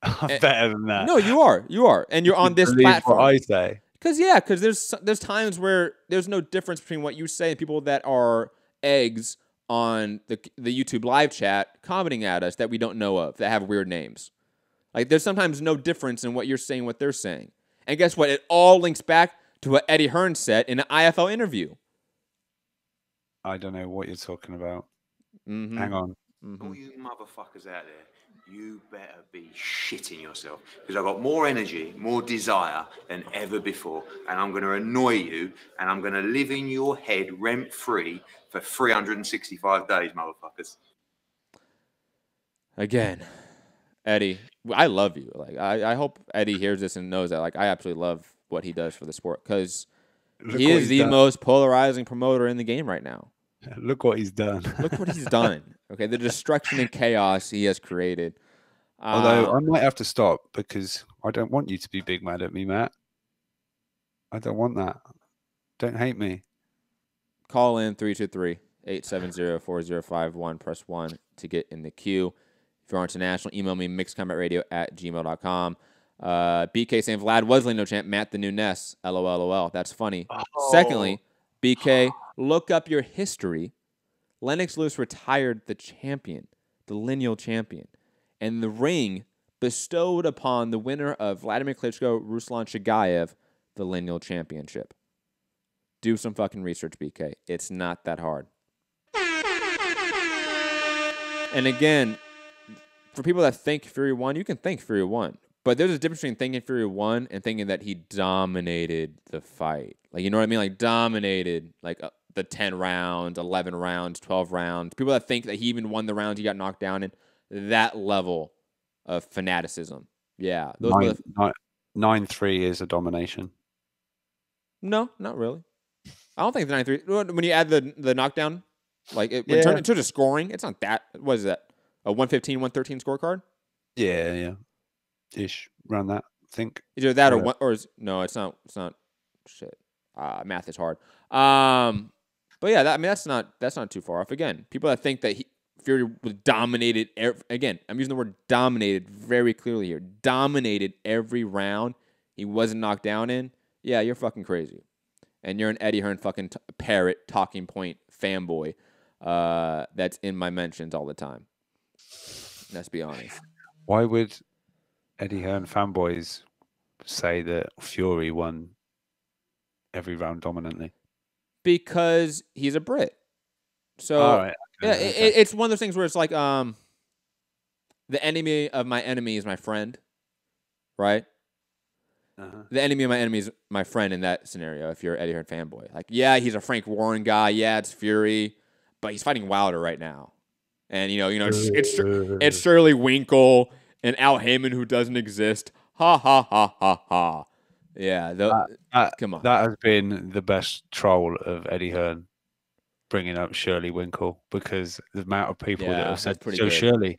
I'm better than that. No, you are. You are. And you're on this platform. What I say. Because there's times where there's no difference between what you say and people that are eggs on the YouTube live chat commenting at us that we don't know of, that have weird names. Like, there's sometimes no difference in what you're saying, what they're saying. And guess what? It all links back to what Eddie Hearn said in an IFL interview. I don't know what you're talking about. Mm-hmm. Hang on. Mm-hmm. All you motherfuckers out there, you better be shitting yourself, because I've got more energy, more desire than ever before, and I'm going to annoy you, and I'm going to live in your head rent-free for 365 days, motherfuckers. Again, Eddie, I love you. Like, I hope Eddie hears this and knows that. Like, I absolutely love what he does for the sport, because he is the most polarizing promoter in the game right now. Look what he's done. Look what he's done. Okay, the destruction and chaos he has created. Although I might have to stop, because I don't want you to be big mad at me, Matt. I don't want that. Don't hate me. Call in 323-870-4051. Press 1 to get in the queue. If you're international, email me mixcombatradio@gmail.com. BK saying Vlad was no champ. Matt the new Ness. LOL. That's funny. Oh. Secondly, BK, look up your history. Lennox Lewis retired the champion, the lineal champion, and the ring bestowed upon the winner of Wladimir Klitschko, Ruslan Shagayev, the lineal championship. Do some fucking research, BK. It's not that hard. And again, for people that think Fury won, you can think Fury won. But there's a difference between thinking Fury won and thinking that he dominated the fight. Like, you know what I mean? Like, dominated, like, the 10 rounds, 11 rounds, 12 rounds. People that think that he even won the rounds he got knocked down in. That level of fanaticism. Yeah. 9-3 is a domination. No, not really. I don't think the 9-3. When you add the knockdown, like, in terms of scoring, it's not that. What is that? A 115, 113 scorecard? Yeah. Ish. Around that, I think. Either that or no, it's not. Shit. Math is hard. But yeah, that's not too far off. Again, people that think that Fury was dominated. Again, I'm using the word dominated very clearly here. Dominated every round he wasn't knocked down in. Yeah, you're fucking crazy, and you're an Eddie Hearn fucking parrot talking point fanboy. That's in my mentions all the time. Let's be honest. Why would Eddie Hearn fanboys say that Fury won every round dominantly? Because he's a Brit. So right. It's one of those things where it's like the enemy of my enemy is my friend, right? Uh-huh. The enemy of my enemy is my friend in that scenario. If you're an Eddie Hearn fanboy, like, yeah, he's a Frank Warren guy. Yeah, it's Fury, but he's fighting Wilder right now, and it's Shirley Winkle and Al Heyman, who doesn't exist. Ha ha ha ha ha. Yeah, come on. That has been the best troll of Eddie Hearn, bringing up Shirley Winkle, because the amount of people that have said so good. Shirley.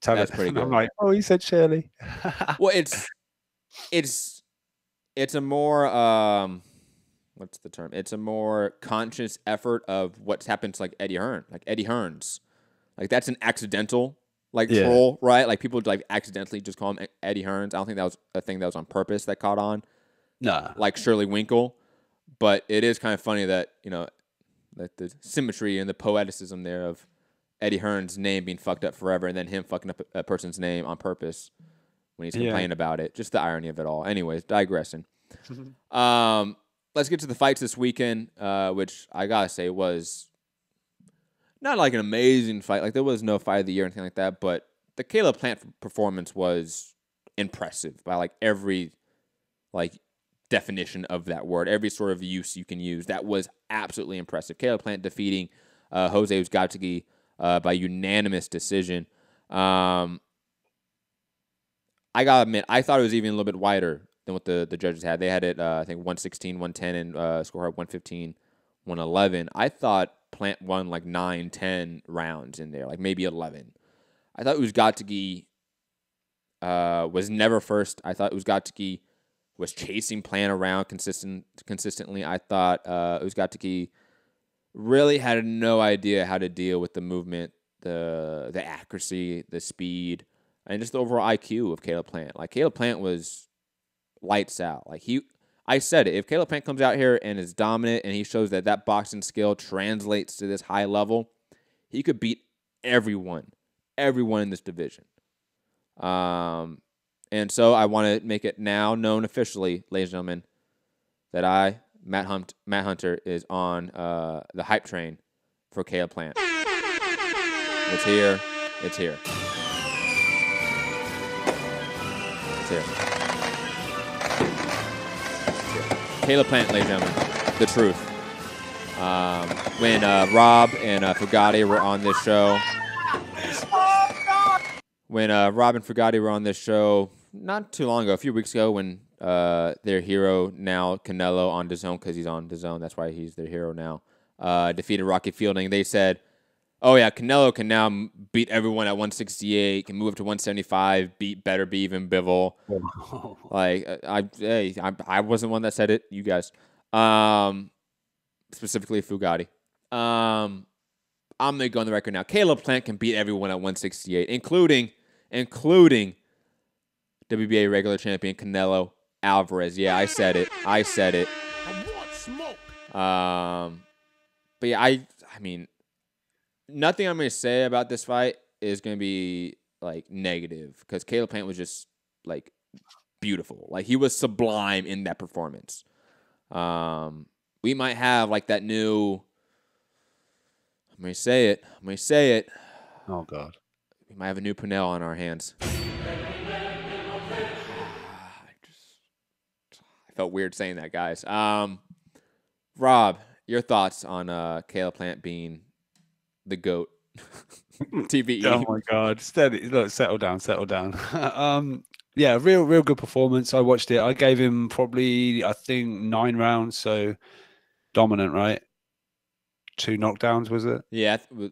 That's pretty good. I'm like, oh, he said Shirley. Well, it's a more what's the term? It's a more conscious effort of what's happened to like Eddie Hearn, like Eddie Hearns. Like, that's an accidental troll, right? Like, people like accidentally just call him Eddie Hearns. I don't think that was a thing that was on purpose that caught on. Nah. Like Shirley Winkle. But it is kind of funny that, like the symmetry and the poeticism there of Eddie Hearn's name being fucked up forever, and then him fucking up a person's name on purpose when he's complaining about it. Just the irony of it all. Anyways, digressing. Let's get to the fights this weekend, which I gotta say was not like an amazing fight. Like there was no fight of the year or anything like that, but the Caleb Plant performance was impressive by like every like definition of that word, every sort of use you can use. That was absolutely impressive. Caleb Plant defeating Jose Uzcategui by unanimous decision. I gotta admit, I thought it was even a little bit wider than what the judges had. They had it, I think, 116, 110, and score 115, 111. I thought Plant won like 9, 10 rounds in there, like maybe 11. I thought Uzcategui was never first. I thought Uzcategui was chasing Plant around consistently. I thought Uzcategui really had no idea how to deal with the movement, the accuracy, the speed, and just the overall IQ of Caleb Plant. Like Caleb Plant was lights out. Like I said it. If Caleb Plant comes out here and is dominant and he shows that boxing skill translates to this high level, he could beat everyone in this division. And so I want to make it now known officially, ladies and gentlemen, that Matt Hunter, is on the hype train for Caleb Plant. It's here. It's here. It's here. Caleb Plant, ladies and gentlemen, the truth. When Rob and Fugatti were on this show, not too long ago, a few weeks ago, when their hero now, Canelo, on DAZN, because he's on DAZN, that's why he's their hero now, defeated Rocky Fielding, they said, oh yeah, Canelo can now beat everyone at 168, can move up to 175, be even Bivol. Like, I wasn't one that said it, you guys. Specifically Fugatti. I'm going to go on the record now. Caleb Plant can beat everyone at 168, including WBA regular champion Canelo Alvarez. Yeah, I said it. I want smoke. But yeah, I mean, nothing I'm going to say about this fight is going to be like negative, because Caleb Plant was just like beautiful. Like he was sublime in that performance. We might have like that new, I'm going to say it. Oh God. We might have a new Punel on our hands. I felt weird saying that, guys. Rob, your thoughts on Caleb Plant being the GOAT? TBE. Oh my God. Steady. Look, settle down. Yeah, real good performance. I watched it. I gave him probably, I think, 9 rounds. So dominant, right? 2 knockdowns, was it? Yeah. Let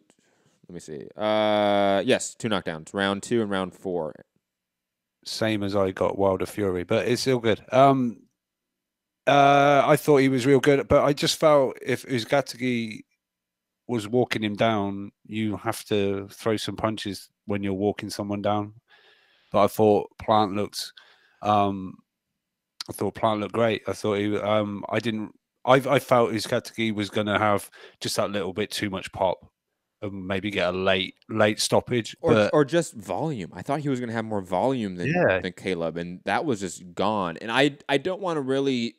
me see. Yes, 2 knockdowns. Round 2 and round 4. Same as I got Wilder Fury, but it's still good. I thought he was real good, but I just felt if Uzcategui was walking him down, you have to throw some punches when you're walking someone down. But I thought Plant looked great. I thought he I felt Uzcategui was going to have just that little bit too much pop and maybe get a late stoppage. Or just volume. I thought he was going to have more volume than Caleb, and that was just gone. And I don't want to really...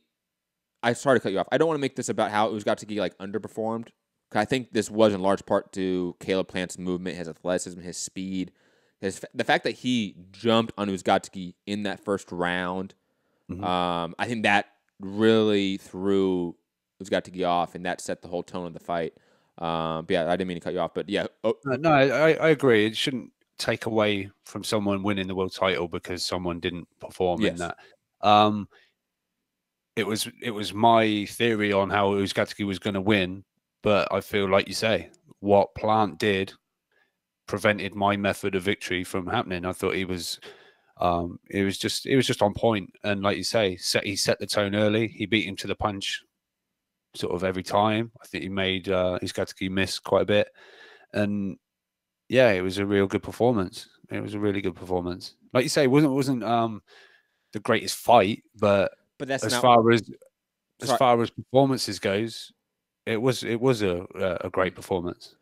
I sorry to cut you off. I don't want to make this about how Uzcategui like underperformed. I think this was in large part to Caleb Plant's movement, his athleticism, his speed, the fact that he jumped on Uzcategui in that first round. I think that really threw Uzcategui off, and that set the whole tone of the fight. But yeah, I didn't mean to cut you off, but yeah. No, I agree. It shouldn't take away from someone winning the world title because someone didn't perform in that. It was my theory on how Uzcategui was going to win, but I feel like you say what Plant did prevented my method of victory from happening. I thought it was just on point, and like you say, he set the tone early. He beat him to the punch, sort of every time. I think he made Uzcategui miss quite a bit, and yeah, it was a real good performance. It was a really good performance. Like you say, it wasn't the greatest fight, but that's as far as performances goes, It was a great performance.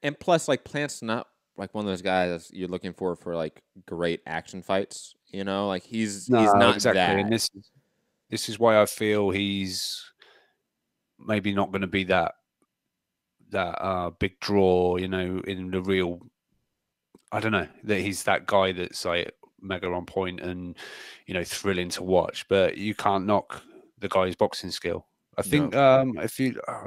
And plus, like, Plant's not like one of those guys you're looking for like great action fights. You know, like he's not exactly. that. And this is why I feel he's maybe not going to be that big draw. You know, in the real. I don't know that he's that guy that's like mega on point and, you know, thrilling to watch. But you can't knock the guy's boxing skill. I think I'll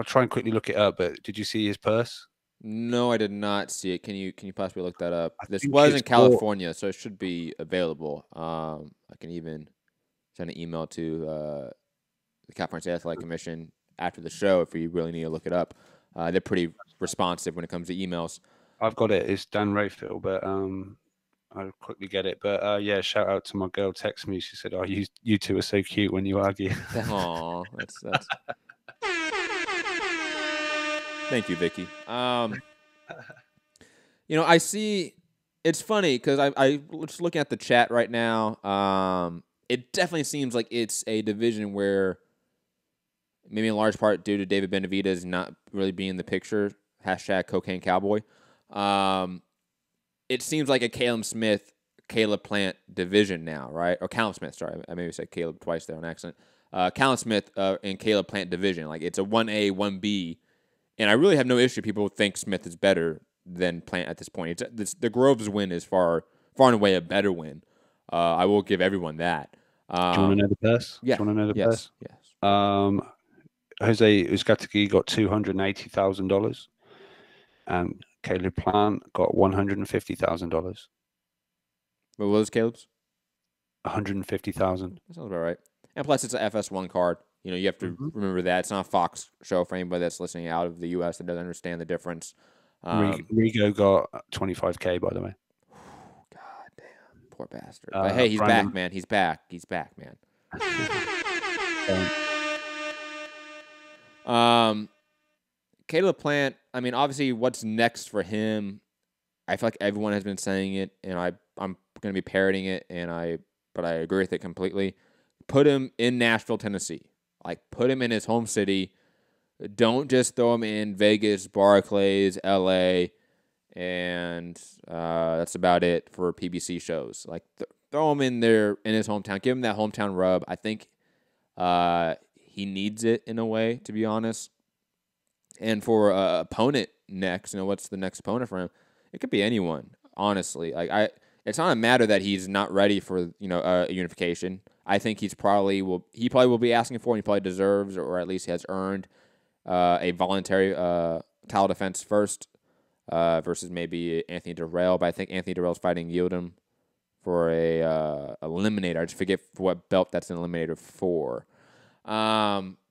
try and quickly look it up. But did you see his purse? No, I did not see it. Can you possibly look that up? This was in California, so it should be available. I can even send an email to the California State Athletic Commission after the show if you really need to look it up. They're pretty responsive when it comes to emails. I've got it. It's Dan Rayfield, but I'll quickly get it. But yeah, shout out to my girl. Text me. She said, "Oh, you two are so cute when you argue." Aw, that's. Thank you, Vicky. You know, I see. It's funny because I just looking at the chat right now. It definitely seems like it's a division where, maybe in large part due to David Benavidez not really being in the picture. # Cocaine Cowboy. It seems like a Caleb Plant division now, right? Or Callum Smith, sorry. I maybe said Caleb twice there on accident. Callum Smith and Caleb Plant division. Like, it's a 1A, 1B. And I really have no issue. People think Smith is better than Plant at this point. The Groves win is far and away a better win. I will give everyone that. Do you want to know the purse? Yeah. Do you want to know the purse? Yes. Jose Uzcategui got $280,000, and Caleb Plant got $150,000. What was Caleb's? $150,000. That sounds about right. And plus, it's an FS1 card. You know, you have to remember that. It's not a Fox show for anybody that's listening out of the U.S. that doesn't understand the difference. Rigo got $25K, by the way. God damn. Poor bastard. But hey, he's back, man. He's back. He's back, man. Caleb Plant, I mean, obviously, what's next for him? I feel like everyone has been saying it, and I'm going to be parroting it, but I agree with it completely. Put him in Nashville, Tennessee. Like, put him in his home city. Don't just throw him in Vegas, Barclays, LA, and that's about it for PBC shows. Like, throw him in there in his hometown. Give him that hometown rub. I think he needs it in a way, to be honest. And for opponent next, you know, what's the next opponent for him? It could be anyone, honestly. Like, it's not a matter that he's not ready for, you know, a unification. I think he probably will be asking for, and he probably deserves, or at least he has earned a voluntary title defense first versus maybe Anthony Durrell. But I think Anthony Durrell's fighting Yildirim for a eliminator. I just forget what belt that's an eliminator for.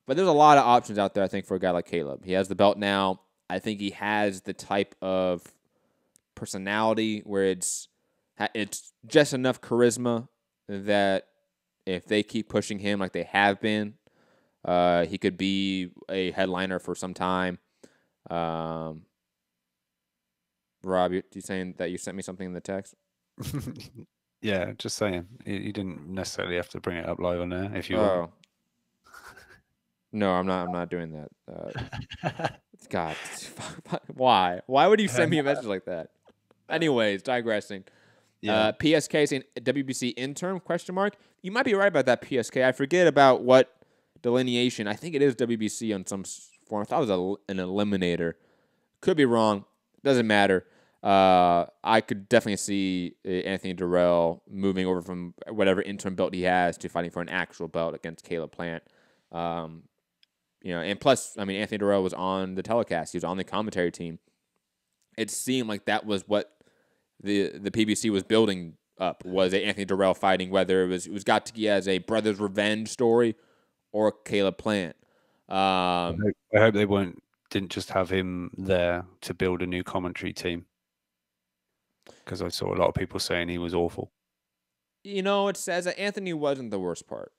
But there's a lot of options out there, I think, for a guy like Caleb. He has the belt now. I think he has the type of personality where it's just enough charisma that if they keep pushing him like they have been, he could be a headliner for some time. Rob, you saying that you sent me something in the text? Yeah, just saying. You didn't necessarily have to bring it up live on there if you want. No, I'm not doing that. God, why? Why would you send me a message like that? Anyways, digressing. Yeah. PSK saying WBC interim ? You might be right about that, PSK. I forget about what delineation. I think it is WBC on some form. I thought it was an eliminator. Could be wrong. Doesn't matter. I could definitely see Anthony Durrell moving over from whatever interim belt he has to fighting for an actual belt against Caleb Plant. You know, and plus, I mean, Anthony Durrell was on the telecast. He was on the commentary team. It seemed like that was what the PBC was building up, was a Anthony Durrell fighting, whether it was Uzcategui as a brother's revenge story or Caleb Plant. I hope they didn't just have him there to build a new commentary team, because I saw a lot of people saying he was awful. You know, it says that Anthony wasn't the worst part.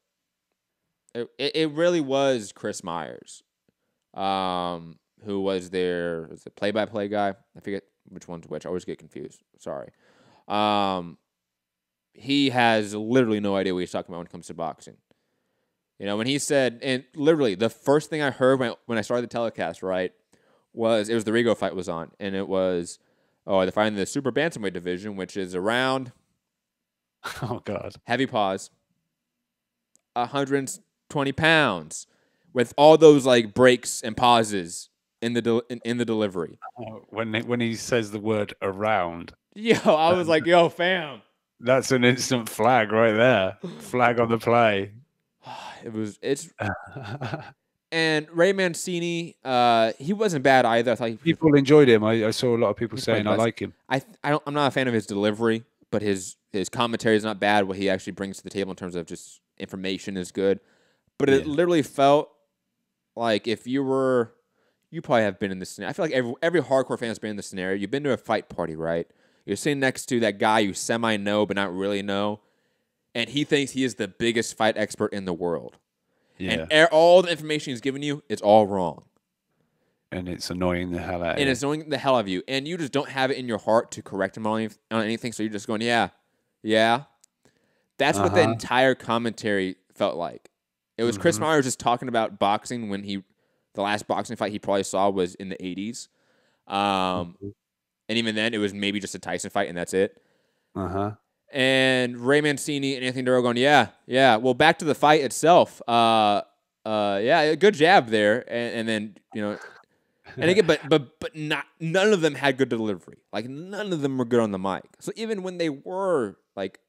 It really was Chris Myers, who was their play-by-play guy. I forget which one's which. I always get confused. Sorry. He has literally no idea what he's talking about when it comes to boxing. You know, when he said, and literally the first thing I heard when I started the telecast, right, was the Rigo fight was on, and it was, they're fighting the super bantamweight division, which is around, oh god, heavy pause, 120 pounds, with all those like breaks and pauses in the delivery. When he says the word around, yo, I was like, yo, fam, that's an instant flag right there. Flag on the play. It's and Ray Mancini, he wasn't bad either. I thought people enjoyed him. I saw a lot of people saying I like him. I'm not a fan of his delivery, but his commentary is not bad. What he actually brings to the table in terms of just information is good. But it literally felt like if you probably have been in this scenario. I feel like every hardcore fan has been in this scenario. You've been to a fight party, right? You're sitting next to that guy you semi-know but not really know, and he thinks he is the biggest fight expert in the world. Yeah. And all the information he's giving you, it's all wrong. And it's annoying the hell out of you. And it's annoying the hell out of you. And you just don't have it in your heart to correct him on anything, so you're just going, yeah. That's what the entire commentary felt like. It was Chris Myers just talking about boxing when the last boxing fight he probably saw was in the 80s. And even then, it was maybe just a Tyson fight, and that's it. And Ray Mancini and Anthony Duro going, yeah. Well, back to the fight itself. Good jab there. And then, you know, and again, but none of them had good delivery. Like, none of them were good on the mic. So even when they were, like,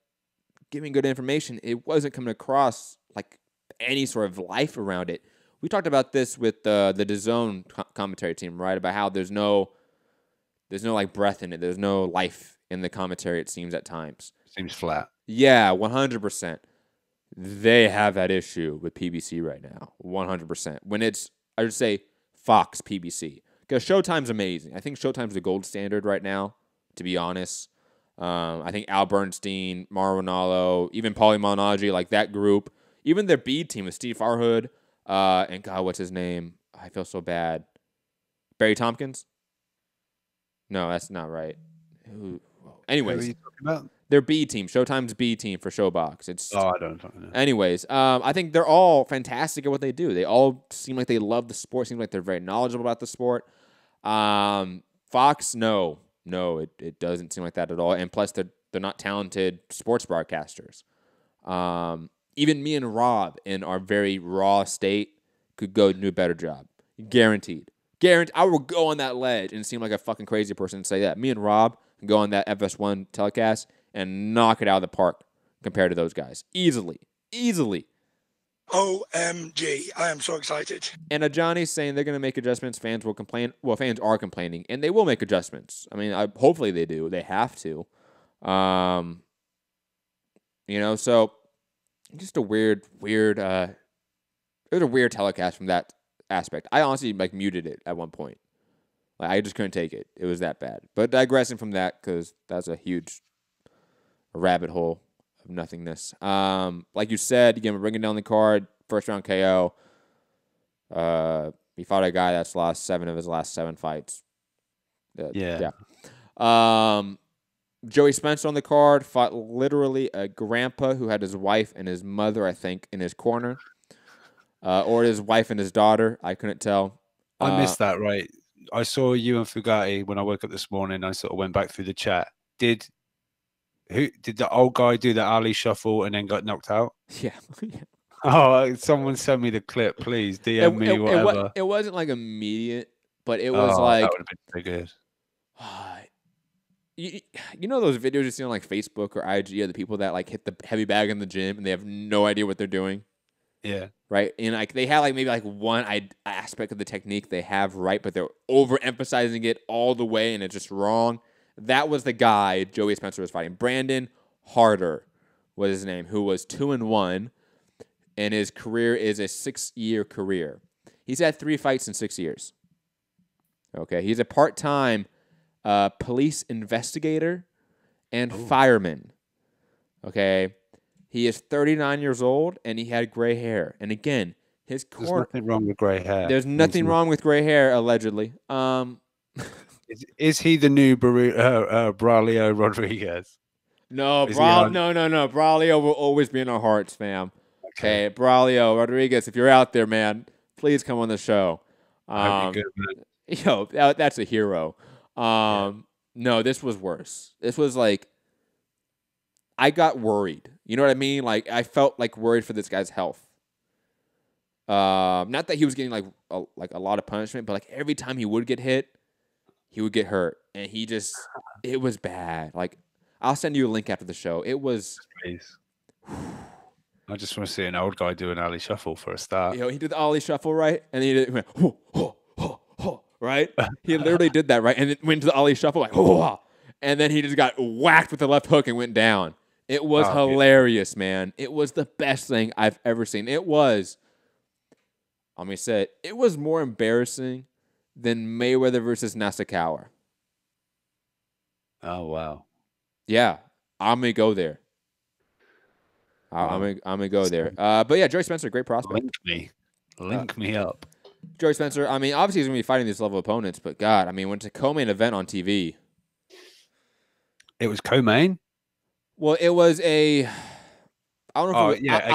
giving good information, it wasn't coming across, like, any sort of life around it. We talked about this with the DAZN commentary team, right? About how there's no like breath in it. There's no life in the commentary, it seems at times. Seems flat. Yeah, 100%. They have that issue with PBC right now. 100%. When it's, I would say, Fox PBC. Because Showtime's amazing. I think Showtime's the gold standard right now, to be honest. I think Al Bernstein, Mauro Ranallo, even Paulie Malignaggi, like that group. Even their B team with Steve Farhood, and God, what's his name? I feel so bad. Barry Tompkins? No, that's not right. Anyways, what are you talking about? Their B team, Showtime's B team for Showbox. I don't know. Anyways, I think they're all fantastic at what they do. They all seem like they love the sport. Seem like they're very knowledgeable about the sport. Fox, no, it doesn't seem like that at all. And plus, they're not talented sports broadcasters. Even me and Rob, in our very raw state, could go do a better job. Guaranteed. I will go on that ledge and seem like a fucking crazy person and say that. Me and Rob can go on that FS1 telecast and knock it out of the park compared to those guys. Easily. OMG. I am so excited. And Johnny's saying they're going to make adjustments. Fans will complain. Well, fans are complaining, and they will make adjustments. I mean, hopefully they do. They have to. So just a weird, it was a weird telecast from that aspect. I honestly muted it at one point. Like, I just couldn't take it. It was that bad. But digressing from that, because that's a huge rabbit hole of nothingness. Like you said, again, we're bringing down the card. First round KO. He fought a guy that's lost 7 of his last 7 fights. Yeah. Joey Spencer on the card fought literally a grandpa who had his wife and his mother, I think, in his corner. Or his wife and his daughter. I couldn't tell. I missed that, right? I saw you and Fugati when I woke up this morning. I sort of went back through the chat. Did the old guy do the Ali shuffle and then got knocked out? Yeah. Oh, someone send me the clip, please. DM me, whatever. It wasn't like immediate, but it was like... That would have been so good. You know those videos you see on like Facebook or IG of the people that like hit the heavy bag in the gym and they have no idea what they're doing? Yeah. Right? And like they have like maybe like one aspect of the technique they have right, but they're overemphasizing it all the way and it's just wrong. That was the guy Joey Spencer was fighting. Brandon Harder was his name, who was 2-1, and his career is a 6-year career. He's had 3 fights in 6 years. Okay, he's a part-time police investigator and fireman. Okay. He is 39 years old, and he had gray hair. And again, his corner... There's nothing wrong with gray hair. There's nothing wrong with gray hair, allegedly. Is he the new Braulio Rodriguez? No, no. Braulio will always be in our hearts, fam. Okay, Braulio Rodriguez, if you're out there, man, please come on the show. I hope you're good, man. Yo, that's a hero. No, this was worse. This was like, I got worried. You know what I mean? Like, I felt like worried for this guy's health. Not that he was getting like a lot of punishment, but like every time he would get hit, he would get hurt, and it was bad. Like, I'll send you a link after the show. It was. Please. I just want to see an old guy do an alley shuffle for a start. He did the ollie shuffle, right? And then he went, ho, ho, ho, ho, right? He literally did that, right? And then went to the ollie shuffle, like, ho, and then he just got whacked with the left hook and went down. It was hilarious, man. It was the best thing I've ever seen. It was, let me say it was more embarrassing than Mayweather versus Nasukawa. Oh, wow. Yeah, I'm going to go there. I'm gonna go there. But yeah, Joey Spencer, great prospect. Link me up. Joey Spencer. I mean, obviously he's gonna be fighting these level opponents, but God, I mean, when it's a co-main event on TV, it was co-main. Well, it was a. I don't know. If I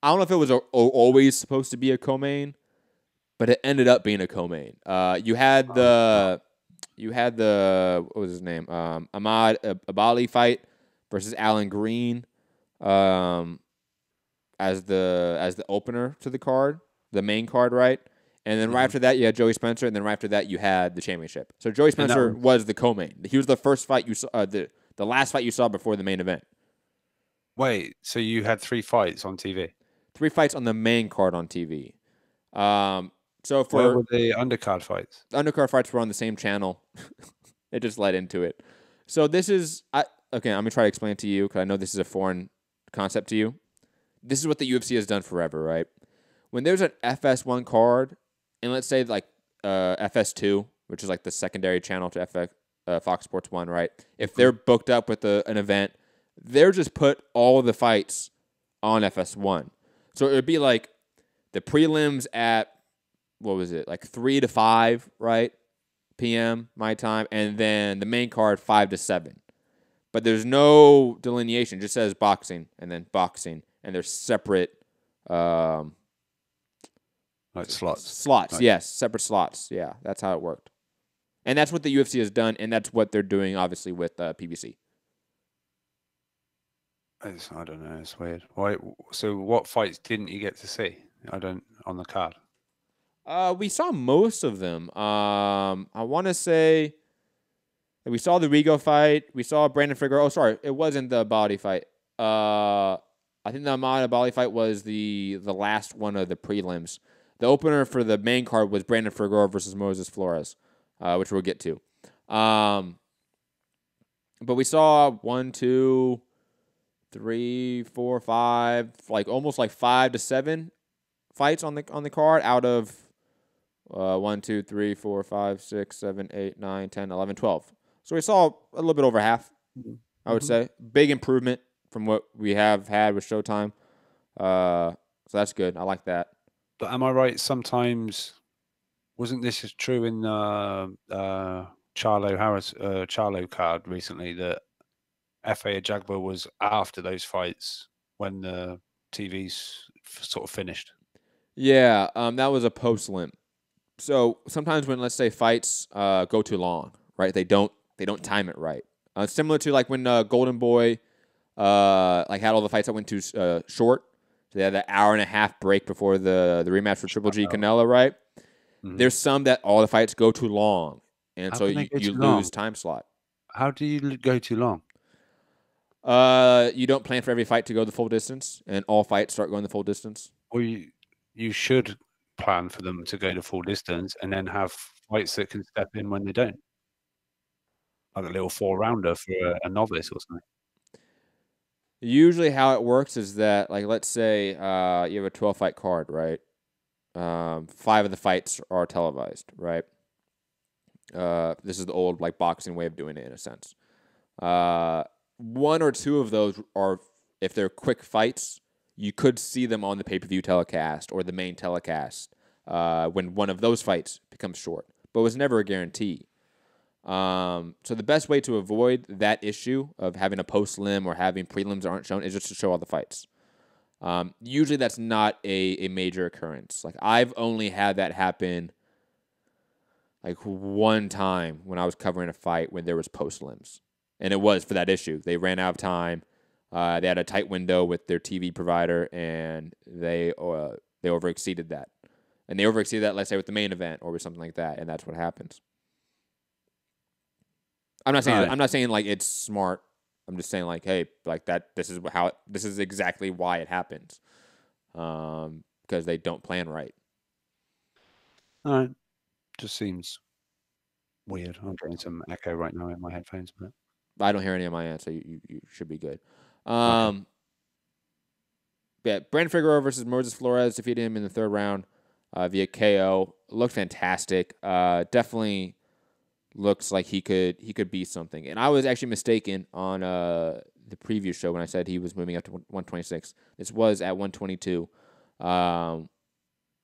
don't know if it was always supposed to be a co-main, but it ended up being a co-main. You had the what was his name? Ahmad Abali fight versus Alan Green. As the opener to the card, the main card, right? And then right after that, you had Joey Spencer, and then right after that, you had the championship. So Joey Spencer was the co-main. He was the first fight you saw, the last fight you saw before the main event. Wait, so you had 3 fights on TV? 3 fights on the main card on TV. So for where were the undercard fights? The undercard fights were on the same channel. It just led into it. So this is okay. I'm gonna try to explain it to you because I know this is a foreign concept to you. This is what the UFC has done forever, right? When there's an FS1 card, and let's say like FS2, which is like the secondary channel to Fox Sports 1, right? If they're booked up with an event, they're just put all of the fights on FS1. So it would be like the prelims at, what was it, like 3 to 5, right? PM, my time, and then the main card 5 to 7. But there's no delineation. It just says boxing and then boxing. And there's separate like slots. Slots, yes. Separate slots. Yeah, that's how it worked. And that's what the UFC has done, and that's what they're doing, obviously, with PBC. I don't know. It's weird. Why? So what fights didn't you get to see? On the card. We saw most of them. I want to say... We saw the Rigo fight. We saw Brandon Figueroa. Oh, sorry. It wasn't the Bali fight. I think the Ahmad Abali fight was the last one of the prelims. The opener for the main card was Brandon Figueroa versus Moses Flores, which we'll get to. But we saw 1, 2, 3, 4, 5, like almost like 5 to 7 fights on the card out of 1, 2, 3, 4, 5, 6, 7, 8, 9, 10, 11, 12. So we saw a little bit over half, I would say. Big improvement from what we have had with Showtime. So that's good. I like that. But am I right? Sometimes, wasn't this true in Charlo card recently that FA Ajagba was after those fights when the TV's sort of finished? Yeah, that was a post-limp. So sometimes when, let's say, fights go too long, right? They don't time it right. Similar to like when Golden Boy like had all the fights that went too short. So they had that hour and a half break before the rematch for Triple G Canelo, right? Mm-hmm. There's some that all the fights go too long, and so you lose time slot. How do you go too long? You don't plan for every fight to go the full distance, and all fights start going the full distance. Well, you should plan for them to go the full distance, and then have fights that can step in when they don't. Like a little 4-rounder for a novice or something. Usually how it works is that, like, let's say you have a 12-fight card, right? 5 of the fights are televised, right? This is the old, like, boxing way of doing it in a sense. 1 or 2 of those are, if they're quick fights, you could see them on the pay-per-view telecast or the main telecast when one of those fights becomes short. But it was never a guarantee. So the best way to avoid that issue of having a post-lim or having prelims that aren't shown is just to show all the fights. Usually that's not a major occurrence. Like I've only had that happen like one time when I was covering a fight when there was post limbs, and it was for that issue. They ran out of time. They had a tight window with their TV provider, and they overexceeded that. And they overexceeded that, let's say, with the main event or with something like that, and that's what happens. I'm not saying like it's smart. I'm just saying like, hey, like that. This is exactly why it happens, because they don't plan right. All right, just seems weird. I'm getting some echo right now in my headphones, but I don't hear any on my end, so you should be good. Okay. Yeah, Brandon Figueroa versus Moses Flores defeated him in the third round via KO. Looked fantastic. Definitely looks like he could be something. And I was actually mistaken on the preview show when I said he was moving up to 126. This was at 122. And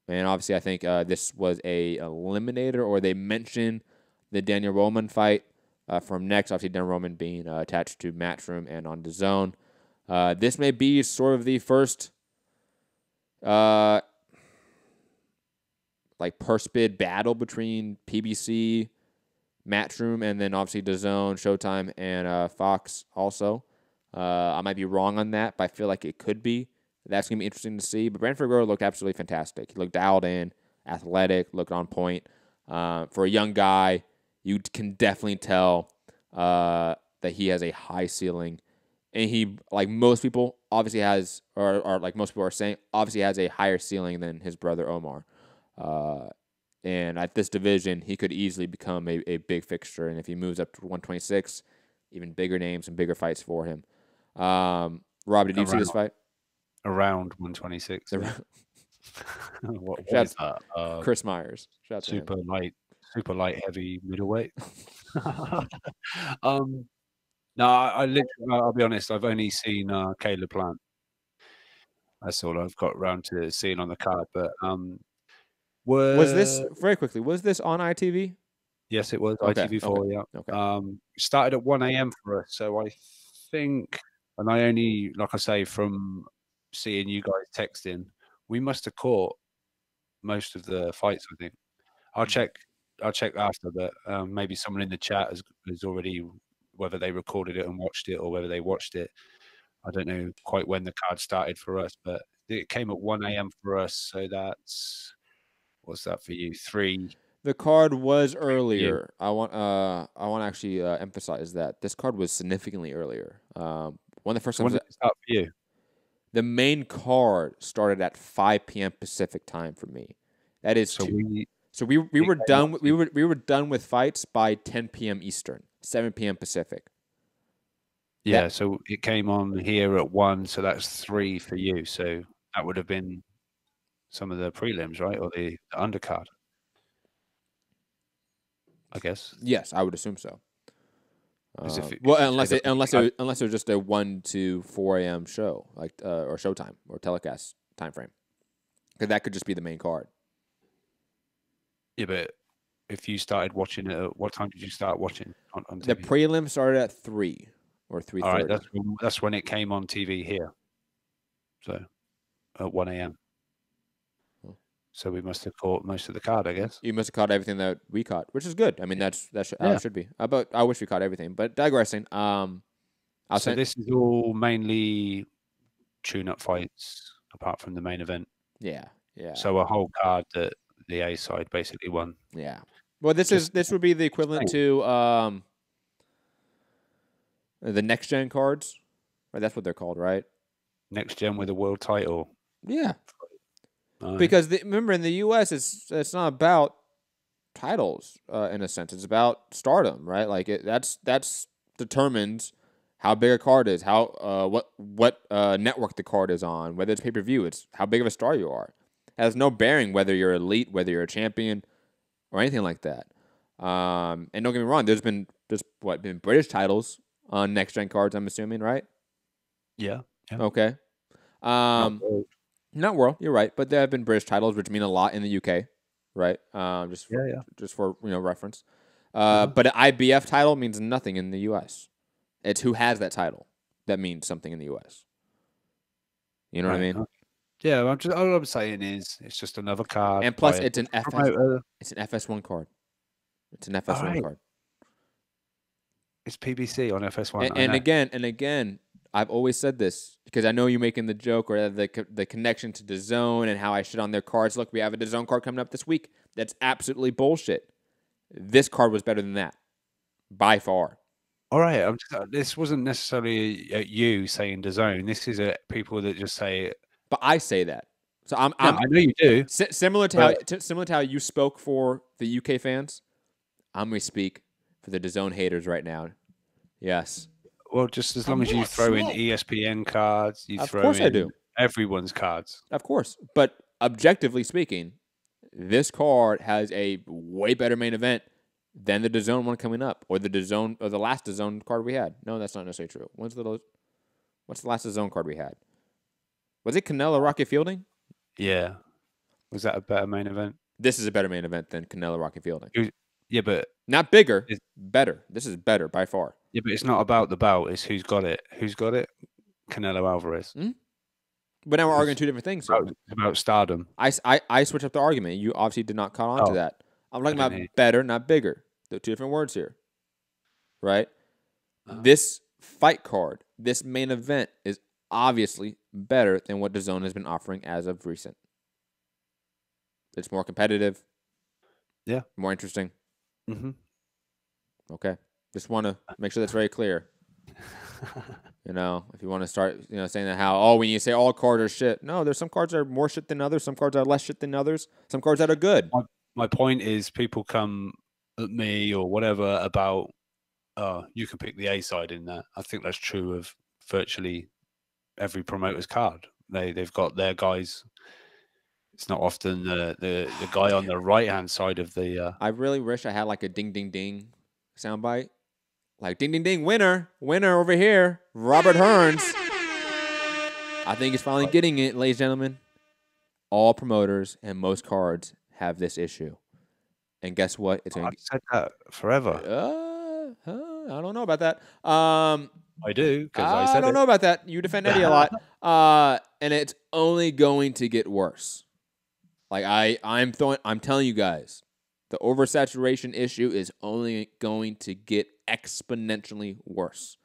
obviously I think this was a eliminator, or they mentioned the Daniel Roman fight from next. Obviously Daniel Roman being attached to Matchroom and on DAZN. This may be sort of the first like purse bid battle between PBC, Matchroom, and then obviously DAZN, Showtime, and Fox also. I might be wrong on that, but I feel like it could be. That's going to be interesting to see. But Brandon Figueroa looked absolutely fantastic. He looked dialed in, athletic, looked on point. For a young guy, you can definitely tell that he has a high ceiling. And he, like most people, obviously has, or like most people are saying, obviously has a higher ceiling than his brother Omar. And at this division, he could easily become a big fixture. And if he moves up to 126, even bigger names and bigger fights for him. Rob, did you see this fight? Around 126. What is that? Chris Myers. Super light, heavy middleweight. No, I literally, I'll be honest, I've only seen Caleb Plant. That's all I've got around to seeing on the card. But was this, very quickly, was this on ITV? Yes, it was. Okay, ITV4, yeah. Okay. Started at 1 a.m. for us. So I think, and I only, like I say, from seeing you guys texting, we must have caught most of the fights, I think. I'll check after, but maybe someone in the chat has already, whether they recorded it and watched it or whether they watched it. I don't know quite when the card started for us, but it came at 1 a.m. for us. So that's, what's that for you? 3. The card was earlier. I want to actually emphasize that this card was significantly earlier. One of the first times. When did it start for you? The main card started at 5 p.m. Pacific time for me. That is so we were done. We were done with fights by 10 p.m. Eastern, 7 p.m. Pacific. Yeah, so it came on here at 1, so that's 3 for you. So that would have been some of the prelims, right, or the undercard, I guess. Yes, I would assume so. Well, unless it was just a 1 to 4 a.m. show, like or showtime or telecast time frame, because that could just be the main card. Yeah, but if you started watching it, what time did you start watching on TV? The prelim started at 3 or 3:30. All right, that's when it came on TV here. So at 1 a.m. So we must have caught most of the card, I guess. You must have caught everything that we caught, which is good. I mean, that's how it should be. But I wish we caught everything. But digressing, so this is all mainly tune-up fights, apart from the main event. Yeah. So a whole card that the A side basically won. Yeah. Well, this would be the equivalent to the next gen cards, right? That's what they're called, right? Next gen with a world title. Yeah. Because remember, in the U.S., it's not about titles in a sense. It's about stardom, right? Like that's determines how big a card is, how what network the card is on, whether it's pay-per-view. It's how big of a star you are. It has no bearing whether you're elite, whether you're a champion, or anything like that. And don't get me wrong, there's been British titles on next gen cards. I'm assuming, right? Yeah. Okay. Not world, you're right, but there have been British titles, which mean a lot in the UK, right? Just for reference. But an IBF title means nothing in the US. It's who has that title that means something in the US. You know what I mean? Yeah, all I'm saying is it's just another card. And plus, it's an FS1 card. It's an FS1 card. It's PBC on FS1. And again, I've always said this because I know you're making the joke or the connection to DAZN and how I shit on their cards. Look, we have a DAZN card coming up this week. That's absolutely bullshit. This card was better than that, by far. All right, this wasn't necessarily you saying DAZN. This is people that just say. But I say that. So I know you do. Similar to how you spoke for the UK fans, I'm going to speak for the DAZN haters right now. Yes. Well, just as long as you throw in ESPN cards, you throw in. Of course I do. Everyone's cards. Of course, but objectively speaking, this card has a way better main event than the DAZN one coming up, or the last DAZN card we had. No, that's not necessarily true. What's the last DAZN card we had? Was it Canelo Rocky Fielding? Yeah. Was that a better main event? This is a better main event than Canelo Rocky Fielding. Yeah, but not bigger. It's better. This is better by far. Yeah, but it's not about the bout. It's who's got it. Who's got it? Canelo Alvarez. Mm-hmm. But now we're arguing two different things. It's about stardom. I switched up the argument. You obviously did not caught on to that. I'm talking about better, not bigger. There are two different words here. Right? This fight card, this main event is obviously better than what DAZN has been offering as of recent. It's more competitive. Yeah. More interesting. Mm-hmm. Okay. Just want to make sure that's very clear. If you want to start, saying that when you say all cards are shit. No, there's some cards that are more shit than others. Some cards are less shit than others. Some cards that are good. My point is people come at me or whatever about, you can pick the A side in that. I think that's true of virtually every promoter's card. They've got their guys. It's not often the guy on the right-hand side of the... I really wish I had like a ding, ding, ding soundbite. Like, ding, ding, ding, winner over here, Robert Hearns. I think he's finally getting it, ladies and gentlemen. All promoters and most cards have this issue. And guess what? I've said that forever. I don't know about that. I do, because I said I don't know about that. You defend Eddie a lot. And it's only going to get worse. Like, I'm telling you guys, the oversaturation issue is only going to get exponentially worse.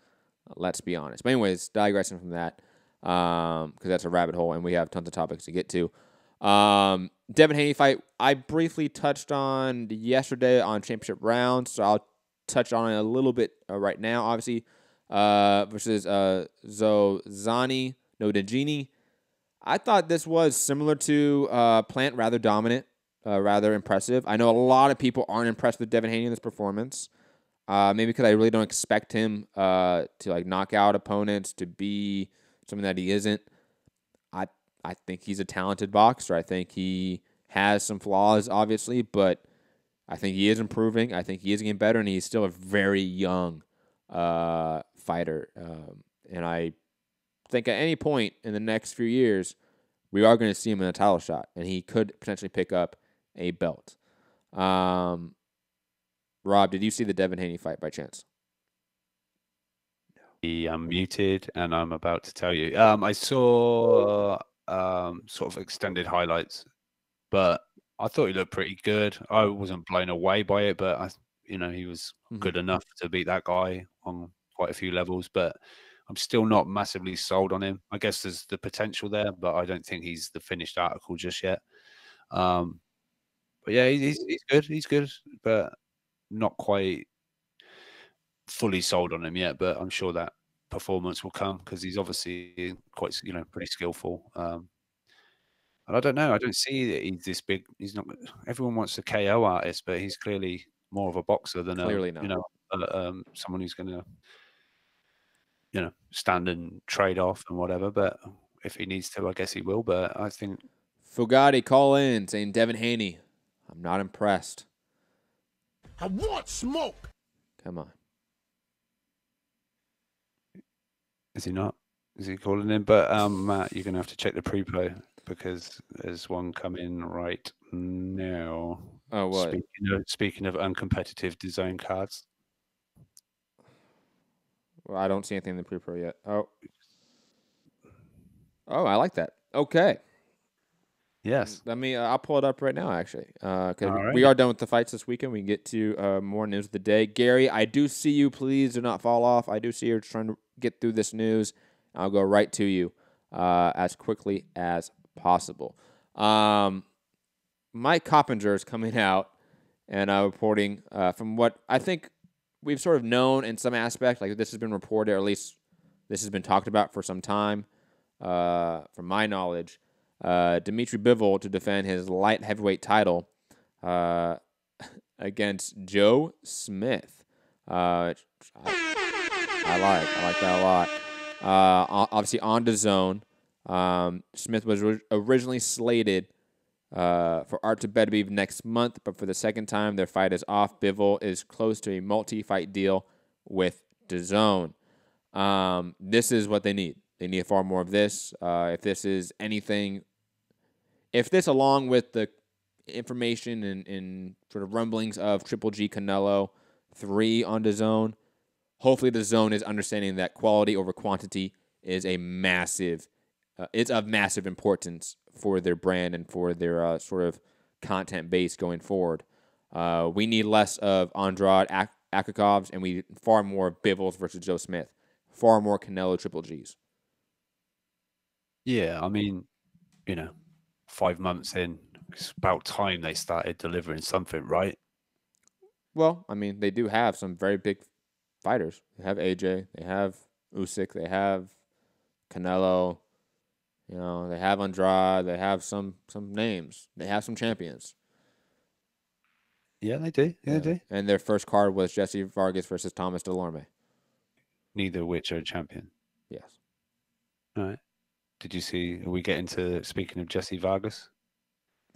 Let's be honest. But anyways, digressing from that, because that's a rabbit hole, and we have tons of topics to get to. Devin Haney fight, I briefly touched on yesterday on championship rounds, so I'll touch on it a little bit right now. Obviously, versus Zozani Nodegini. I thought this was similar to Plant, rather dominant. Rather impressive. I know a lot of people aren't impressed with Devin Haney in this performance. Maybe because I really don't expect him to knock out opponents, to be something that he isn't. I think he's a talented boxer. I think he has some flaws, obviously, but I think he is improving. I think he is getting better, and he's still a very young fighter. And I think at any point in the next few years, we are going to see him in a title shot, and he could potentially pick up a belt. Rob, did you see the Devin Haney fight by chance? I'm muted, and I'm about to tell you. I saw sort of extended highlights, but I thought he looked pretty good. I wasn't blown away by it, but he was good enough to beat that guy on quite a few levels. But I'm still not massively sold on him. I guess there's the potential there, but I don't think he's the finished article just yet. But yeah, he's good. He's good, but not quite fully sold on him yet. But I'm sure that performance will come because he's obviously quite, pretty skillful. And I don't know. I don't see that he's this big. He's not. Everyone wants a KO artist, but he's clearly more of a boxer than someone who's going to, stand and trade off and whatever. But if he needs to, I guess he will. But I think Fugatti call in saying Devin Haney, I'm not impressed. I want smoke. Come on. Is he not? Is he calling in? But Matt, you're going to have to check the pre-play because there's one coming right now. Oh, what? Speaking of uncompetitive DAZN cards. Well, I don't see anything in the pre-pro yet. Oh. Oh, I like that. Okay. Yes. Let me. I'll pull it up right now, actually, because All we right. are done with the fights this weekend. We can get to more news of the day. Gary, I do see you. Please do not fall off. I do see you're trying to get through this news. I'll go right to you as quickly as possible. Mike Coppinger is coming out and reporting from what I think we've sort of known in some aspect. Like this has been reported, or at least this has been talked about for some time, from my knowledge. Dimitri Bivol to defend his light heavyweight title against Joe Smith. I like that a lot. Obviously on DAZN. Smith was originally slated for Art to Beterbiev next month, but for the second time, their fight is off. Bivol is close to a multi-fight deal with DAZN. This is what they need. They need far more of this. If this is anything, if this, along with the information and sort of rumblings of Triple G Canelo 3 on DAZN, hopefully DAZN is understanding that quality over quantity is a massive, it's of massive importance for their brand and for their sort of content base going forward. We need less of Andrade Akakovs, and we need far more Bivols versus Joe Smith, far more Canelo Triple Gs. Yeah, I mean, 5 months in, it's about time they started delivering something, right? Well, I mean, they do have some very big fighters. They have AJ, they have Usyk, they have Canelo, they have Andrade, they have some names, they have some champions. Yeah, they do. Yeah, they do. And their first card was Jesse Vargas versus Thomas Delorme. Neither of which are a champion. Yes. All right. Did you see? Are we getting to speaking of Jesse Vargas?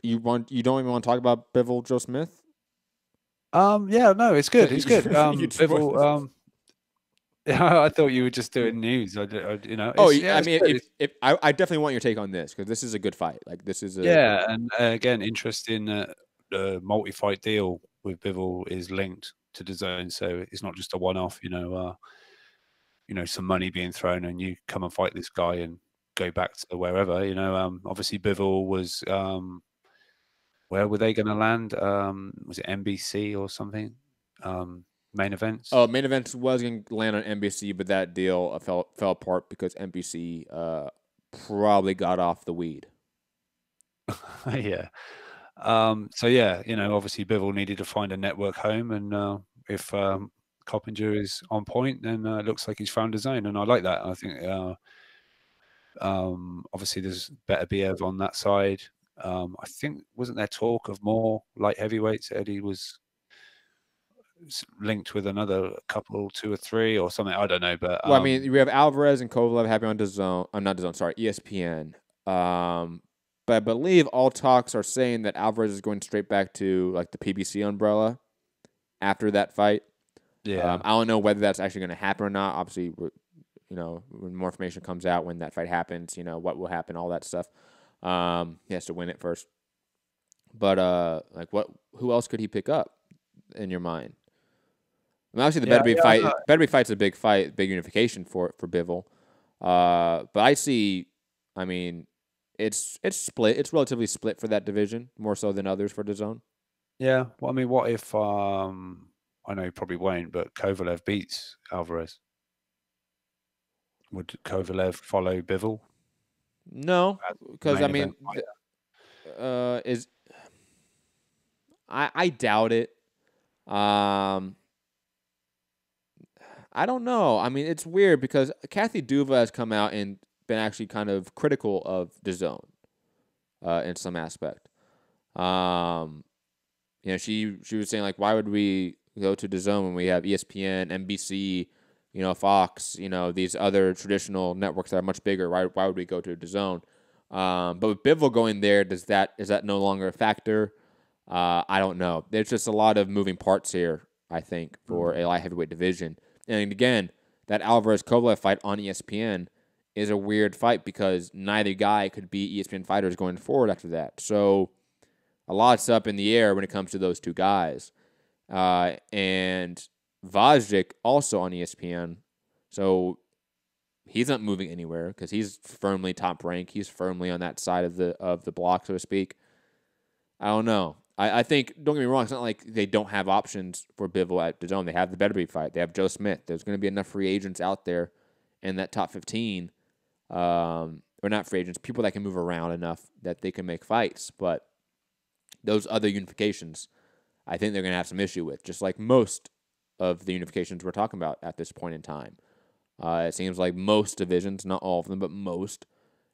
You don't even want to talk about Bivol Joe Smith? Yeah, no, it's good. It's good. Bivol, I thought you were just doing news. I definitely want your take on this because this is a good fight. Like this is and again, interesting. The multi-fight deal with Bivol is linked to DAZN, so it's not just a one-off. Some money being thrown and you come and fight this guy and go back to wherever. Obviously Bivol was. Where were they going to land? Was it NBC or something? Main events? Oh, main events was going to land on NBC, but that deal fell apart because NBC probably got off the weed. Yeah. Obviously Bivol needed to find a network home, and if Coppinger is on point, then it looks like he's found his own, and I like that. I think obviously there's Beterbiev on that side. I think wasn't there talk of more light heavyweights? Eddie was linked with another couple, 2 or 3 or something. I don't know, but well, I mean, we have Alvarez and Kovalev happening on DAZN. I'm not DAZN, sorry, ESPN. But I believe all talks are saying that Alvarez is going straight back to like the PBC umbrella after that fight. Yeah, I don't know whether that's actually going to happen or not. Obviously, when more information comes out, when that fight happens, what will happen, all that stuff. He has to win it first. But who else could he pick up in your mind? I mean, obviously the Beterbiev fight's a big fight, big unification for Bivol. But I see, I mean, it's split. It's relatively split for that division, more so than others for DAZN. Yeah. Well, I mean, what if I know he probably won't, but Kovalev beats Alvarez? Would Kovalev follow Bivol? No, because I mean, I doubt it. I don't know. I mean, it's weird because Kathy Duva has come out and been actually kind of critical of DAZN in some aspect. She was saying like, why would we go to DAZN when we have ESPN, NBC, Fox, these other traditional networks that are much bigger. Why would we go to DAZN? But with Bivol going there, is that no longer a factor? I don't know. There's just a lot of moving parts here, I think, for a light heavyweight division. And again, that Alvarez-Kovalev fight on ESPN is a weird fight because neither guy could be ESPN fighters going forward after that. So a lot's up in the air when it comes to those two guys. And Vazdik also on ESPN. So he's not moving anywhere because he's firmly top rank. He's firmly on that side of the block, so to speak. I don't know. I think, don't get me wrong, it's not like they don't have options for Bivol at DAZN. They have the Betterby fight. They have Joe Smith. There's going to be enough free agents out there in that top 15, or not free agents, people that can move around enough that they can make fights. But those other unifications, I think they're going to have some issue with, just like most of the unifications we're talking about at this point in time. It seems like most divisions, not all of them, but most,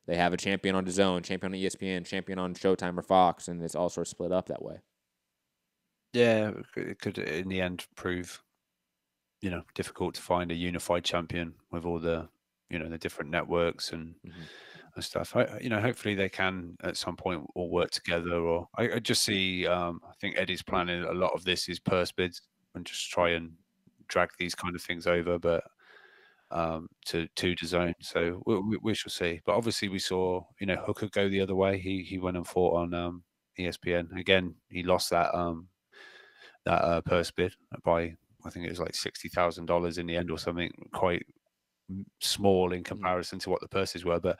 they have a champion on DAZN, champion on ESPN, champion on Showtime or Fox, and it's all sort of split up that way. Yeah, it could in the end prove, difficult to find a unified champion with all the, the different networks and stuff. Hopefully they can at some point all work together. Or I just see, I think Eddie's planning a lot of this is purse bids and just try and drag these kind of things over, but to DAZN. So we shall see. But obviously we saw, Hooker go the other way. He went and fought on ESPN. Again, he lost that purse bid by, I think it was like $60,000 in the end or something, quite small in comparison to what the purses were. But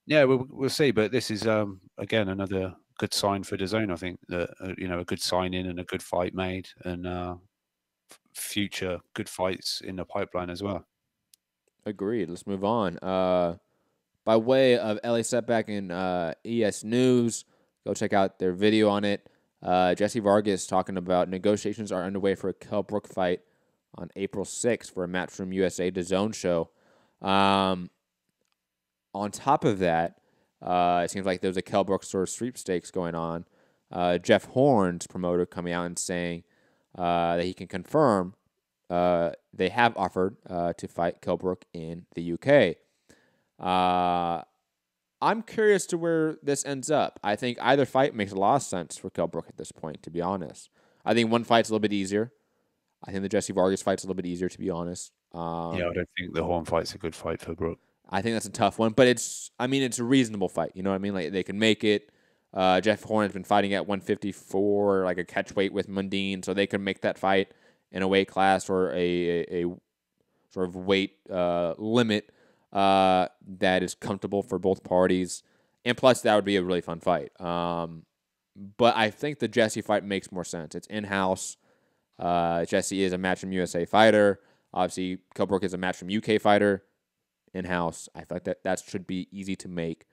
yeah, we'll see. But this is again another good sign for DAZN. I think that a good sign in and a good fight made, and future good fights in the pipeline as well. Agreed. Let's move on. By way of LA Setback and ES News, go check out their video on it. Jesse Vargas talking about negotiations are underway for a Kell Brook fight on April 6th for a Matchroom USA DAZN show. On top of that, it seems like there's a Kell Brook sort of sweepstakes going on. Jeff Horn's promoter coming out and saying that he can confirm they have offered to fight Kell Brook in the UK. I'm curious to where this ends up. I think either fight makes a lot of sense for Kell Brook at this point, to be honest. I think one fight's a little bit easier. I think the Jesse Vargas fight's a little bit easier, to be honest. Yeah, I don't think the Horn fight's a good fight for Brook. I think that's a tough one, but it's a reasonable fight. You know what I mean? Like, they can make it. Jeff Horn has been fighting at 154, like a catch weight with Mundine, so they can make that fight in a weight class or a sort of weight limit that is comfortable for both parties. And plus, that would be a really fun fight. But I think the Jesse fight makes more sense. It's in-house. Jesse is a Matchroom USA fighter. Obviously, Kell Brook is a Matchroom UK fighter. In-house. I feel like that should be easy to make.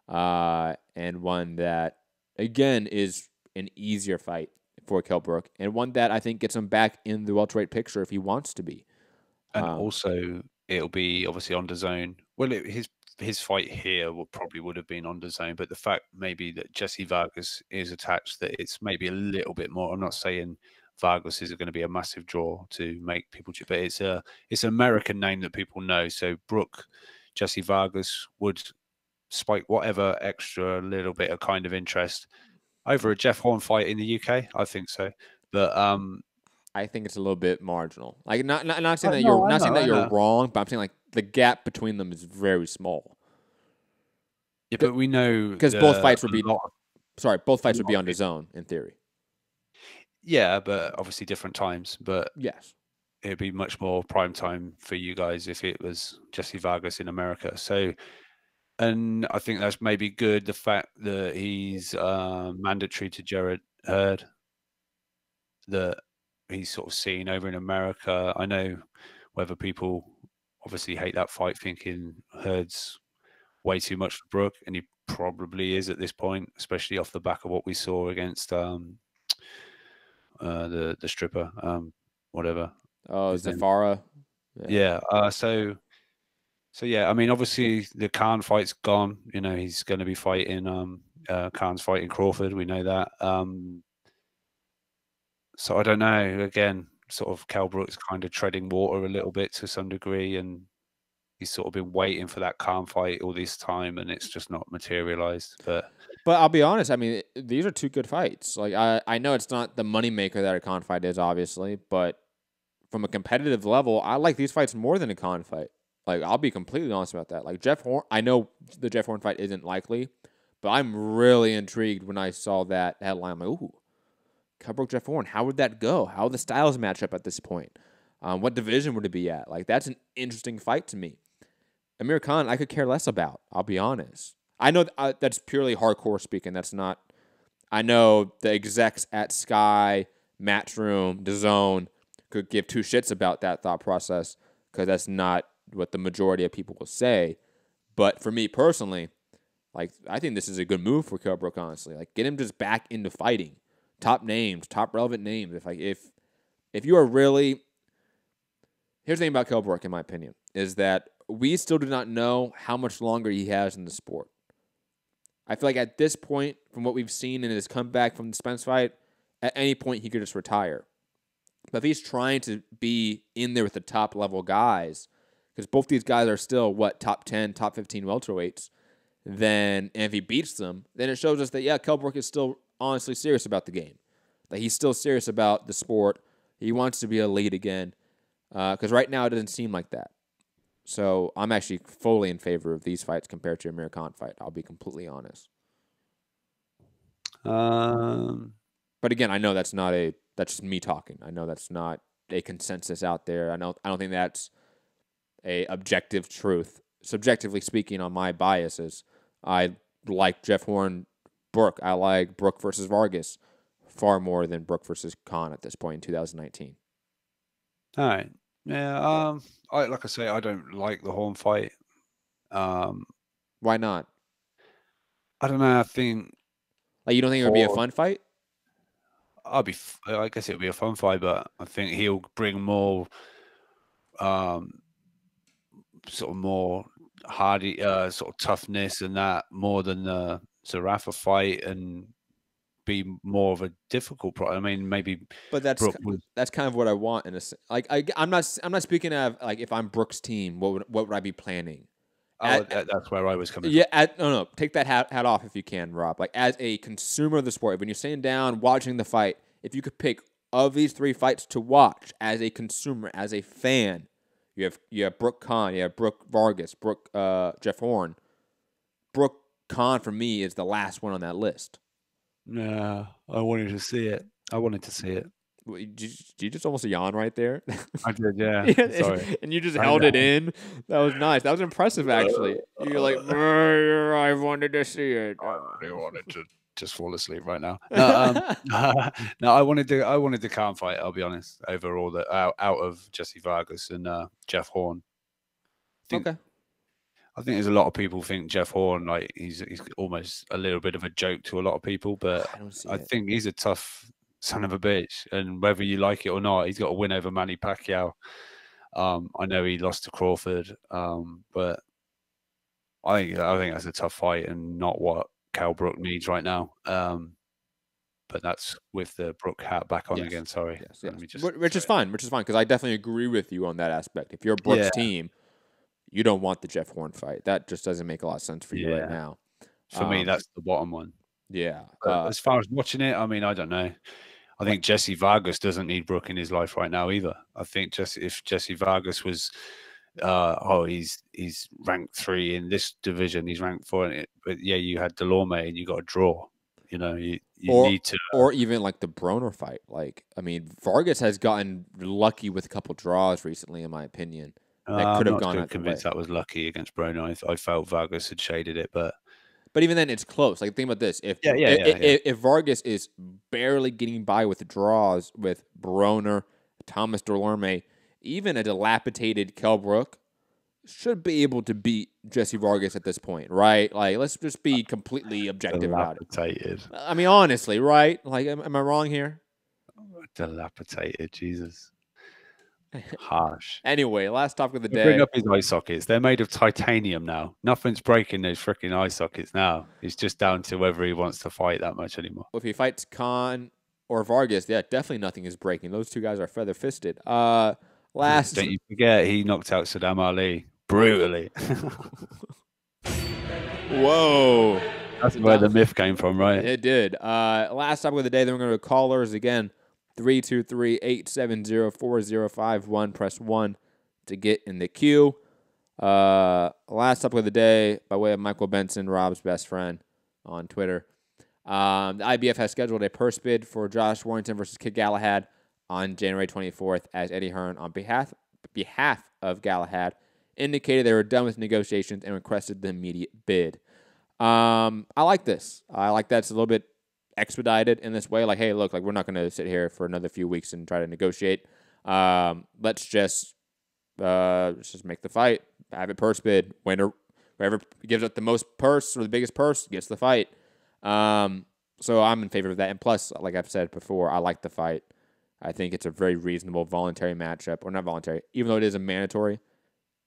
And one that, again, is an easier fight for Kell Brook, and one that I think gets him back in the welterweight picture if he wants to be. And also, it'll be obviously on DAZN. Well, his fight here would have been on DAZN, but the fact maybe that Jesse Vargas is attached, that it's maybe a little bit more. I'm not saying Vargas is going to be a massive draw to make people, but it's an American name that people know. So Brook, Jesse Vargas would spike whatever extra little bit of kind of interest over a Jeff Horn fight in the UK. I think so, but I think it's a little bit marginal. Like not saying that you're wrong, but I'm saying like the gap between them is very small. Yeah, but we know because both fights would be both fights would be on DAZN in theory. Yeah, but obviously different times. But yes, it'd be much more prime time for you guys if it was Jesse Vargas in America. So. And I think that's maybe good, the fact that he's mandatory to Jared Heard, that he's sort of seen over in America. I know whether people obviously hate that fight, thinking Heard's way too much for Brook, and he probably is at this point, especially off the back of what we saw against the stripper, whatever. Oh, Zafara. Yeah. So yeah, I mean, obviously the Khan fight's gone. He's going to be fighting. Khan's fighting Crawford. We know that. So I don't know. Again, sort of Kell Brook's kind of treading water a little bit to some degree, and he's sort of been waiting for that Khan fight all this time, and it's just not materialized. But I'll be honest. I mean, these are two good fights. Like I know it's not the moneymaker that a Khan fight is, obviously, but from a competitive level, I like these fights more than a Khan fight. Like, I'll be completely honest about that. Like, Jeff Horn, I know the Jeff Horn fight isn't likely, but I'm really intrigued when I saw that headline. I'm like, ooh, Kell Brook, Jeff Horn, how would that go? How would the styles match up at this point? What division would it be at? Like, that's an interesting fight to me. Amir Khan, I could care less about. I'll be honest. I know that's purely hardcore speaking. That's not. I know the execs at Sky, Matchroom, DAZN could give two shits about that thought process because that's not what the majority of people will say. But for me personally, like I think this is a good move for Kell Brook. Honestly, like get him just back into fighting. Top names, top relevant names. If you are really, here's the thing about Kell Brook, in my opinion, is that we still do not know how much longer he has in the sport. I feel like at this point, from what we've seen in his comeback from the Spence fight, at any point he could just retire. But if he's trying to be in there with the top level guys, because both these guys are still, top 10, top 15 welterweights, and if he beats them, then it shows us that, yeah, Kell Brook is still honestly serious about the game. That he's still serious about the sport. He wants to be elite again. Because right now it doesn't seem like that. So I'm actually fully in favor of these fights compared to Amir Khan fight. I'll be completely honest. But again, I know that's just me talking. I know that's not a consensus out there. I don't think that's a objective truth. Subjectively speaking, on my biases, I like Jeff Horn, Brook. I like Brook versus Vargas far more than Brook versus Khan at this point in 2019. All right. Yeah. Like I say, I don't like the Horn fight. Why not? I don't know. I think. Like you don't think it would be a fun fight? I guess it would be a fun fight, but I think he'll bring more, sort of more hardy, sort of toughness and that more than the Zerafa fight, and be more of a difficult I mean, maybe. But that's kind of what I want in a like. I'm not speaking of like if I'm Brook's team, what would I be planning? That's where I was coming. Yeah, no. Take that hat off if you can, Rob. Like as a consumer of the sport, when you're sitting down watching the fight, if you could pick of these three fights to watch as a consumer, as a fan, you have Brook Khan, you have Brook Vargas, Brook Jeff Horn. Brook Khan for me is the last one on that list. Yeah, I wanted to see it. Did you just almost yawn right there? I did, yeah. Sorry. And you just held it in. That was nice. That was impressive, actually. You're like, I wanted to see it. I wanted to just fall asleep right now. No, I wanted the Khan fight. I'll be honest. Over all the out of Jesse Vargas and Jeff Horn. Okay. I think there's a lot of people think Jeff Horn, like he's almost a little bit of a joke to a lot of people, but I think he's a tough son of a bitch, and whether you like it or not, he's got a win over Manny Pacquiao. I know he lost to Crawford, but I think that's a tough fight and not what Kell Brook needs right now. But that's with the Brook hat back on again. Sorry, yes. Which is fine because I definitely agree with you on that aspect. If you're Brook's team, you don't want the Jeff Horn fight. That just doesn't make a lot of sense for you right now. For me, that's the bottom one. Yeah. As far as watching it, I mean, I don't know. I think Jesse Vargas doesn't need Brook in his life right now either. I think if Jesse Vargas was, he's ranked 3 in this division, he's ranked 4 in it. But yeah, you had Delorme and you got a draw. You know, you need to, or even like the Broner fight. Like, I mean, Vargas has gotten lucky with a couple draws recently, in my opinion. That could have gone. I'm not convinced that was lucky against Broner. I felt Vargas had shaded it, but even then, it's close. Like, think about this: if Vargas is barely getting by with the draws with Broner, Thomas Delorme, even a dilapidated Kell Brook should be able to beat Jesse Vargas at this point, right? Like, let's just be completely objective about it. I mean, honestly, right? Like, am I wrong here? Dilapidated, Jesus. Harsh. Anyway, last topic of the day. Bring up his eye sockets. They're made of titanium now. Nothing's breaking those freaking eye sockets now. It's just down to whether he wants to fight that much anymore. If he fights Khan or Vargas, yeah, definitely nothing is breaking. Those two guys are feather-fisted. Don't you forget, he knocked out Saddam Ali brutally. Whoa. That's where the myth came from, right? It did. Last topic of the day, then we're going to go callers again. 323-870-4051. Press 1 to get in the queue. Last topic of the day, by way of Michael Benson, Rob's best friend on Twitter. The IBF has scheduled a purse bid for Josh Warrington versus Kid Galahad on January 24th as Eddie Hearn, on behalf of Galahad, indicated they were done with negotiations and requested the immediate bid. I like this. I like that it's a little bit expedited in this way. Like, hey, look, like we're not going to sit here for another few weeks and try to negotiate. Let's just make the fight, have it purse bid. Winner, whoever gives up the most purse or the biggest purse gets the fight. So I'm in favor of that. And plus, like I've said before, I like the fight. I think it's a very reasonable voluntary matchup, or not voluntary, even though it is a mandatory.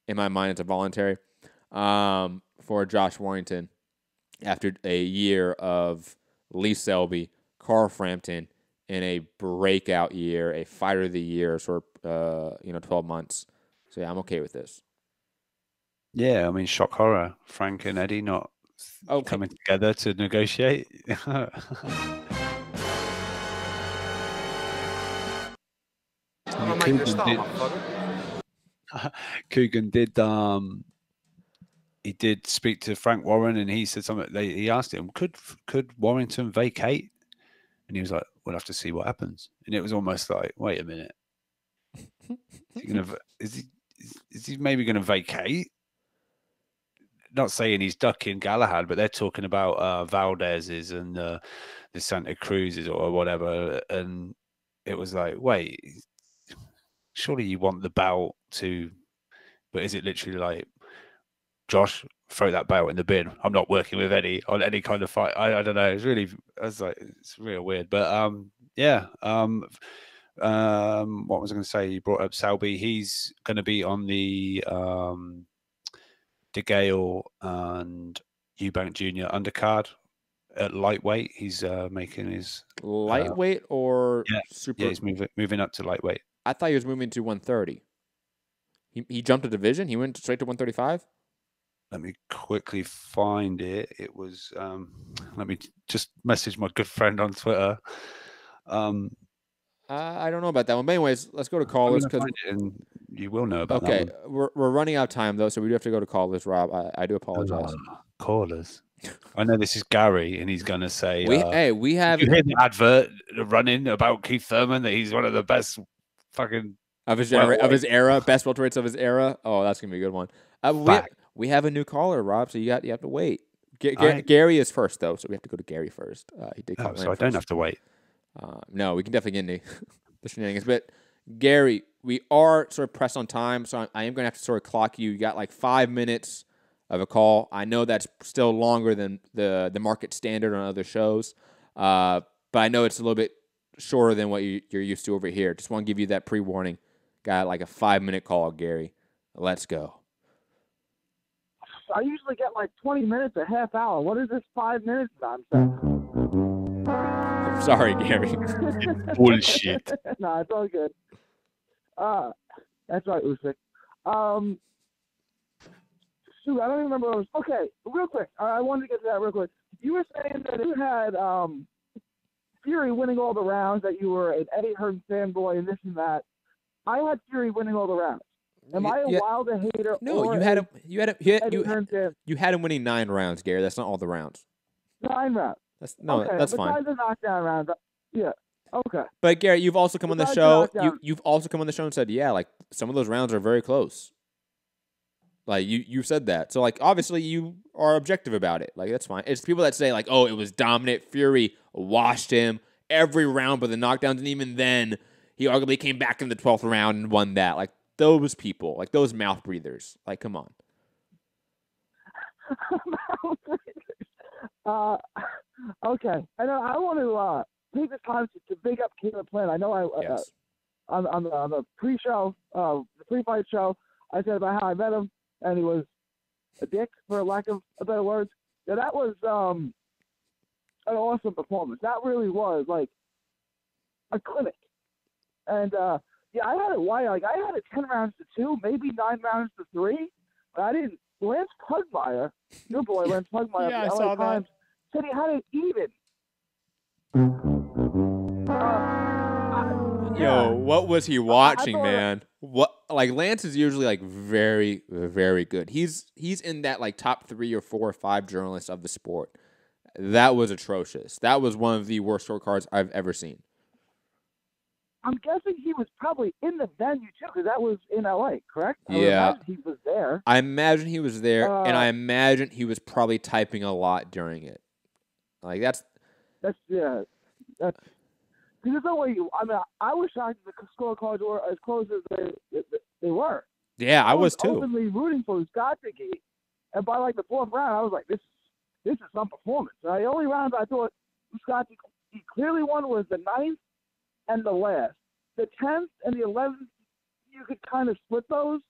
In my mind, it's a voluntary for Josh Warrington after a year of Lee Selby, Carl Frampton, in a breakout year, a fighter of the year, sort of 12 months. So yeah, I'm okay with this. Yeah, I mean, shock horror. Frank and Eddie not coming together to negotiate. Coogan did. He did speak to Frank Warren, and he said something. He asked him, "Could Warrington vacate?" And he was like, "We'll have to see what happens." And it was almost like, "Wait a minute, is he maybe going to vacate?" Not saying he's ducking Galahad, but they're talking about Valdez's and the Santa Cruz's or whatever. And it was like, wait, surely you want the bout to, but is it literally like, Josh, throw that bout in the bin? I'm not working with Eddie on any kind of fight. I don't know. It's real weird. But what was I going to say? You brought up Selby. He's going to be on the DeGale and Eubank Jr. undercard at lightweight. He's making his lightweight or super. Yeah, he's moving up to lightweight. I thought he was moving to 130. He jumped a division. He went straight to 135. Let me quickly find it. It was let me just message my good friend on Twitter. I don't know about that one. But anyways, let's go to callers because you will know about that one. We're running out of time though, so we do have to go to callers, Rob. I do apologize. Callers. I know this is Gary, and he's gonna say, we have. You hear the advert running about Keith Thurman that he's one of the best fucking of his era, best welterweights of his era. Oh, that's gonna be a good one. We have a new caller, Rob. So you have to wait. Gary is first though, so we have to go to Gary first. He did call so I don't have to wait. No, we can definitely get into the shenanigans. But Gary, we are sort of pressed on time, so I am going to have to sort of clock you. You got like 5 minutes of a call. I know that's still longer than the market standard on other shows, but I know it's a little bit shorter than what you're used to over here. Just want to give you that pre-warning. Got like a 5-minute call, Gary. Let's go. I usually get like 20 minutes, a half hour. What is this 5 minutes nonsense? Sorry, Gary. Bullshit. No, it's all good. That's right, Usyk. Shoot, I don't even remember what it was. Okay, real quick. I wanted to get to that real quick. You were saying that you had Fury winning all the rounds, that you were an Eddie Hearn fanboy and this and that. I had Fury winning all the rounds. Am I a Wilder hater? No, or you had him winning 9 rounds, Gary. That's not all the rounds. 9 rounds. That's besides fine. the knockdown rounds, yeah. Okay. But Gary, you've also come on the show. You've also come on the show and said, yeah, like some of those rounds are very close. Like you said that. So like obviously you are objective about it. Like that's fine. It's people that say like, oh, it was dominant. Fury washed him every round but the knockdowns, and even then he arguably came back in the 12th round and won that. Like those people, like those mouth breathers. Like come on. Okay. I know. I want to take this time to big up Caleb Plant. I know on the pre-show, the pre-fight show, I said about how I met him, and he was a dick, for lack of a better words. Yeah, that was an awesome performance. That really was like a clinic. And I had it wide. Like I had it 10 rounds to 2, maybe 9 rounds to 3, but I didn't. Lance Pugmire, your boy Lance Pugmire, yeah, I LA saw Times, said he had it even. Yo, what was he watching, man? What like Lance is usually like very, very good. He's in that like top 3 or 4 or 5 journalists of the sport. That was atrocious. That was one of the worst scorecards I've ever seen. I'm guessing he was probably in the venue too, because that was in LA, correct? Yeah. He was there. I imagine he was there, and I imagine he was probably typing a lot during it. Like that's because there's no way. I was shocked that the scorecards were as close as they were. Yeah, I was too. Openly rooting for Uzcategui, and by like the fourth round, I was like, this is some performance. The only round I thought Uzcategui clearly won was the 9th and the last. The 10th and the 11th, you could kind of split those.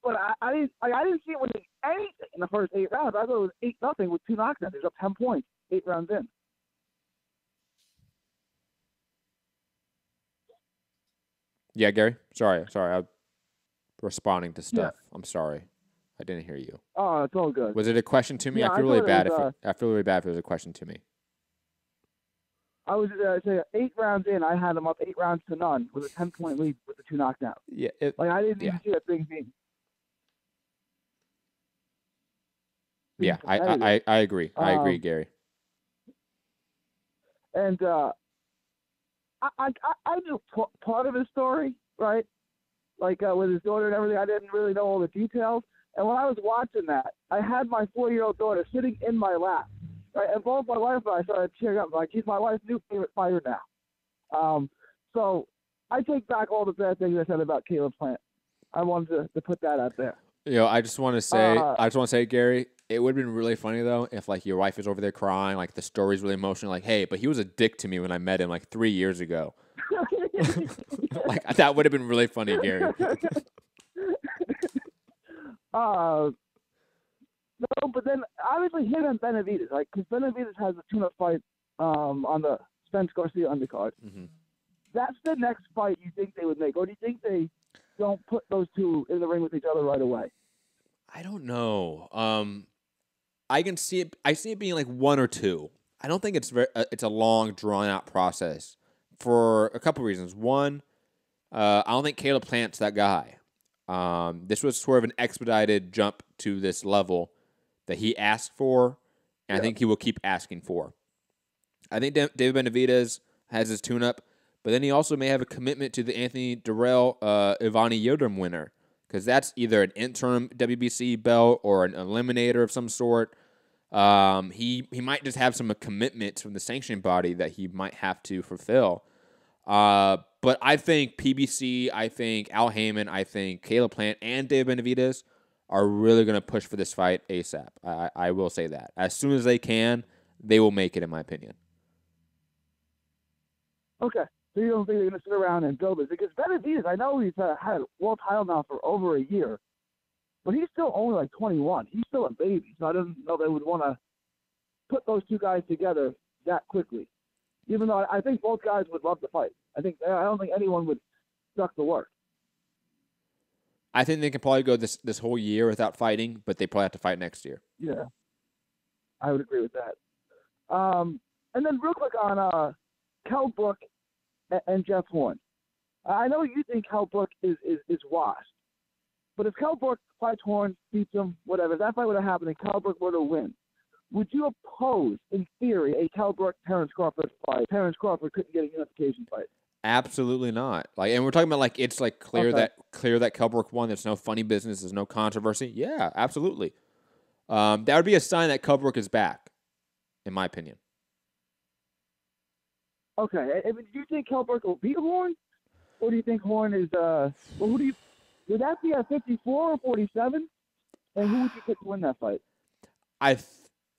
But I didn't see him winning anything in the first 8 rounds. I thought it was 8-0 with 2 knockdowns. He's up 10 points, 8 rounds in. Yeah, Gary. Sorry. I'm responding to stuff. Yeah. I'm sorry. I didn't hear you. Oh, it's all good. Was it a question to me? Yeah, I feel really bad. I feel really bad if it was a question to me. I was say 8 rounds in. I had him up 8 rounds to none with a 10-point lead with the 2 knockdowns. Yeah, I didn't even see that thing being. Yeah, I agree. I agree, Gary. And I knew part of his story, right? Like with his daughter and everything. I didn't really know all the details. And when I was watching that, I had my 4-year-old daughter sitting in my lap. Right, and both my wife and I started cheering up. Like, he's my wife's new favorite fighter now. So I take back all the bad things I said about Caleb Plant. I wanted to put that out there. I just want to say, Gary, it would have been really funny though if like your wife is over there crying, like the story's really emotional, like, hey, but he was a dick to me when I met him like 3 years ago. Like that would have been really funny, Gary. No, but then obviously him and Benavidez, like, because Benavidez has a tune-up fight on the Spence Garcia undercard. Mm-hmm. That's the next fight you think they would make, or do you think they don't put those two in the ring with each other right away? I don't know. I can see it. I see it being like 1 or 2. I don't think it's it's a long, drawn-out process for a couple reasons. One, I don't think Caleb Plant's that guy. This was sort of an expedited jump to this level that he asked for, and I think he will keep asking for. I think David Benavidez has his tune-up, but then he also may have a commitment to the Anthony Durrell Ivani Yildirim winner, because that's either an interim WBC belt or an eliminator of some sort. He might just have some commitments from the sanctioning body that he might have to fulfill. But I think PBC, I think Al Heyman, I think Caleb Plant, and David Benavidez are really going to push for this fight ASAP. I will say that. As soon as they can, they will make it, in my opinion. Okay. So you don't think they're going to sit around and build it? Because Benavidez, I know he's had a world title now for over a year, but he's still only like 21. He's still a baby, so I don't know they would want to put those two guys together that quickly. Even though I think both guys would love to fight. I don't think anyone would suck the work. I think they can probably go this whole year without fighting, but they probably have to fight next year. Yeah, I would agree with that. And then real quick on Kell Brook and Jeff Horn. I know you think Kell Brook is washed, but if Kell Brook fights Horn, beats him, whatever, if that fight would have happened and Kell Brook were to win, would you oppose, in theory, a Kell Brook Terence Crawford fight? Terence Crawford couldn't get a unification fight. Absolutely not. And we're talking about like it's like clear that Kell Brook won. There's no funny business. There's no controversy. Yeah, absolutely. That would be a sign that Kell Brook is back, in my opinion. Okay. Do you think Kell Brook will beat Horn, or do you think Horn is? Would that be at 54 or 47? And who would you pick to win that fight?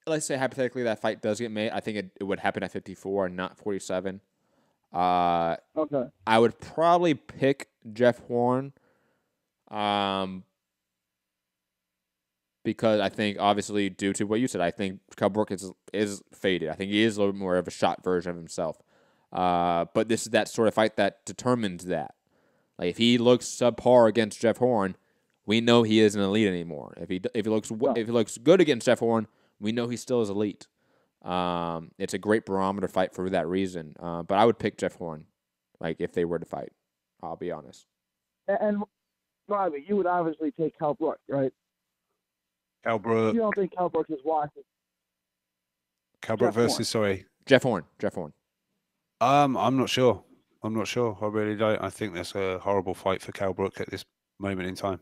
Let's say hypothetically that fight does get made. I think it would happen at 54 and not 47. Okay. I would probably pick Jeff Horn, because I think obviously due to what you said, I think Kell Brook is faded. I think he is a little bit more of a shot version of himself. But this is that sort of fight that determines that. Like if he looks subpar against Jeff Horn, we know he isn't elite anymore. If he looks good against Jeff Horn, we know he still is elite. It's a great barometer fight for that reason. But I would pick Jeff Horn, like if they were to fight. I'll be honest. And Robbie, you would obviously take Kell Brook, right? Kell Brook. You don't think Kell Brook is watching? Kell Brook versus Jeff Horn. I'm not sure. I'm not sure. I really don't. I think that's a horrible fight for Kell Brook at this moment in time.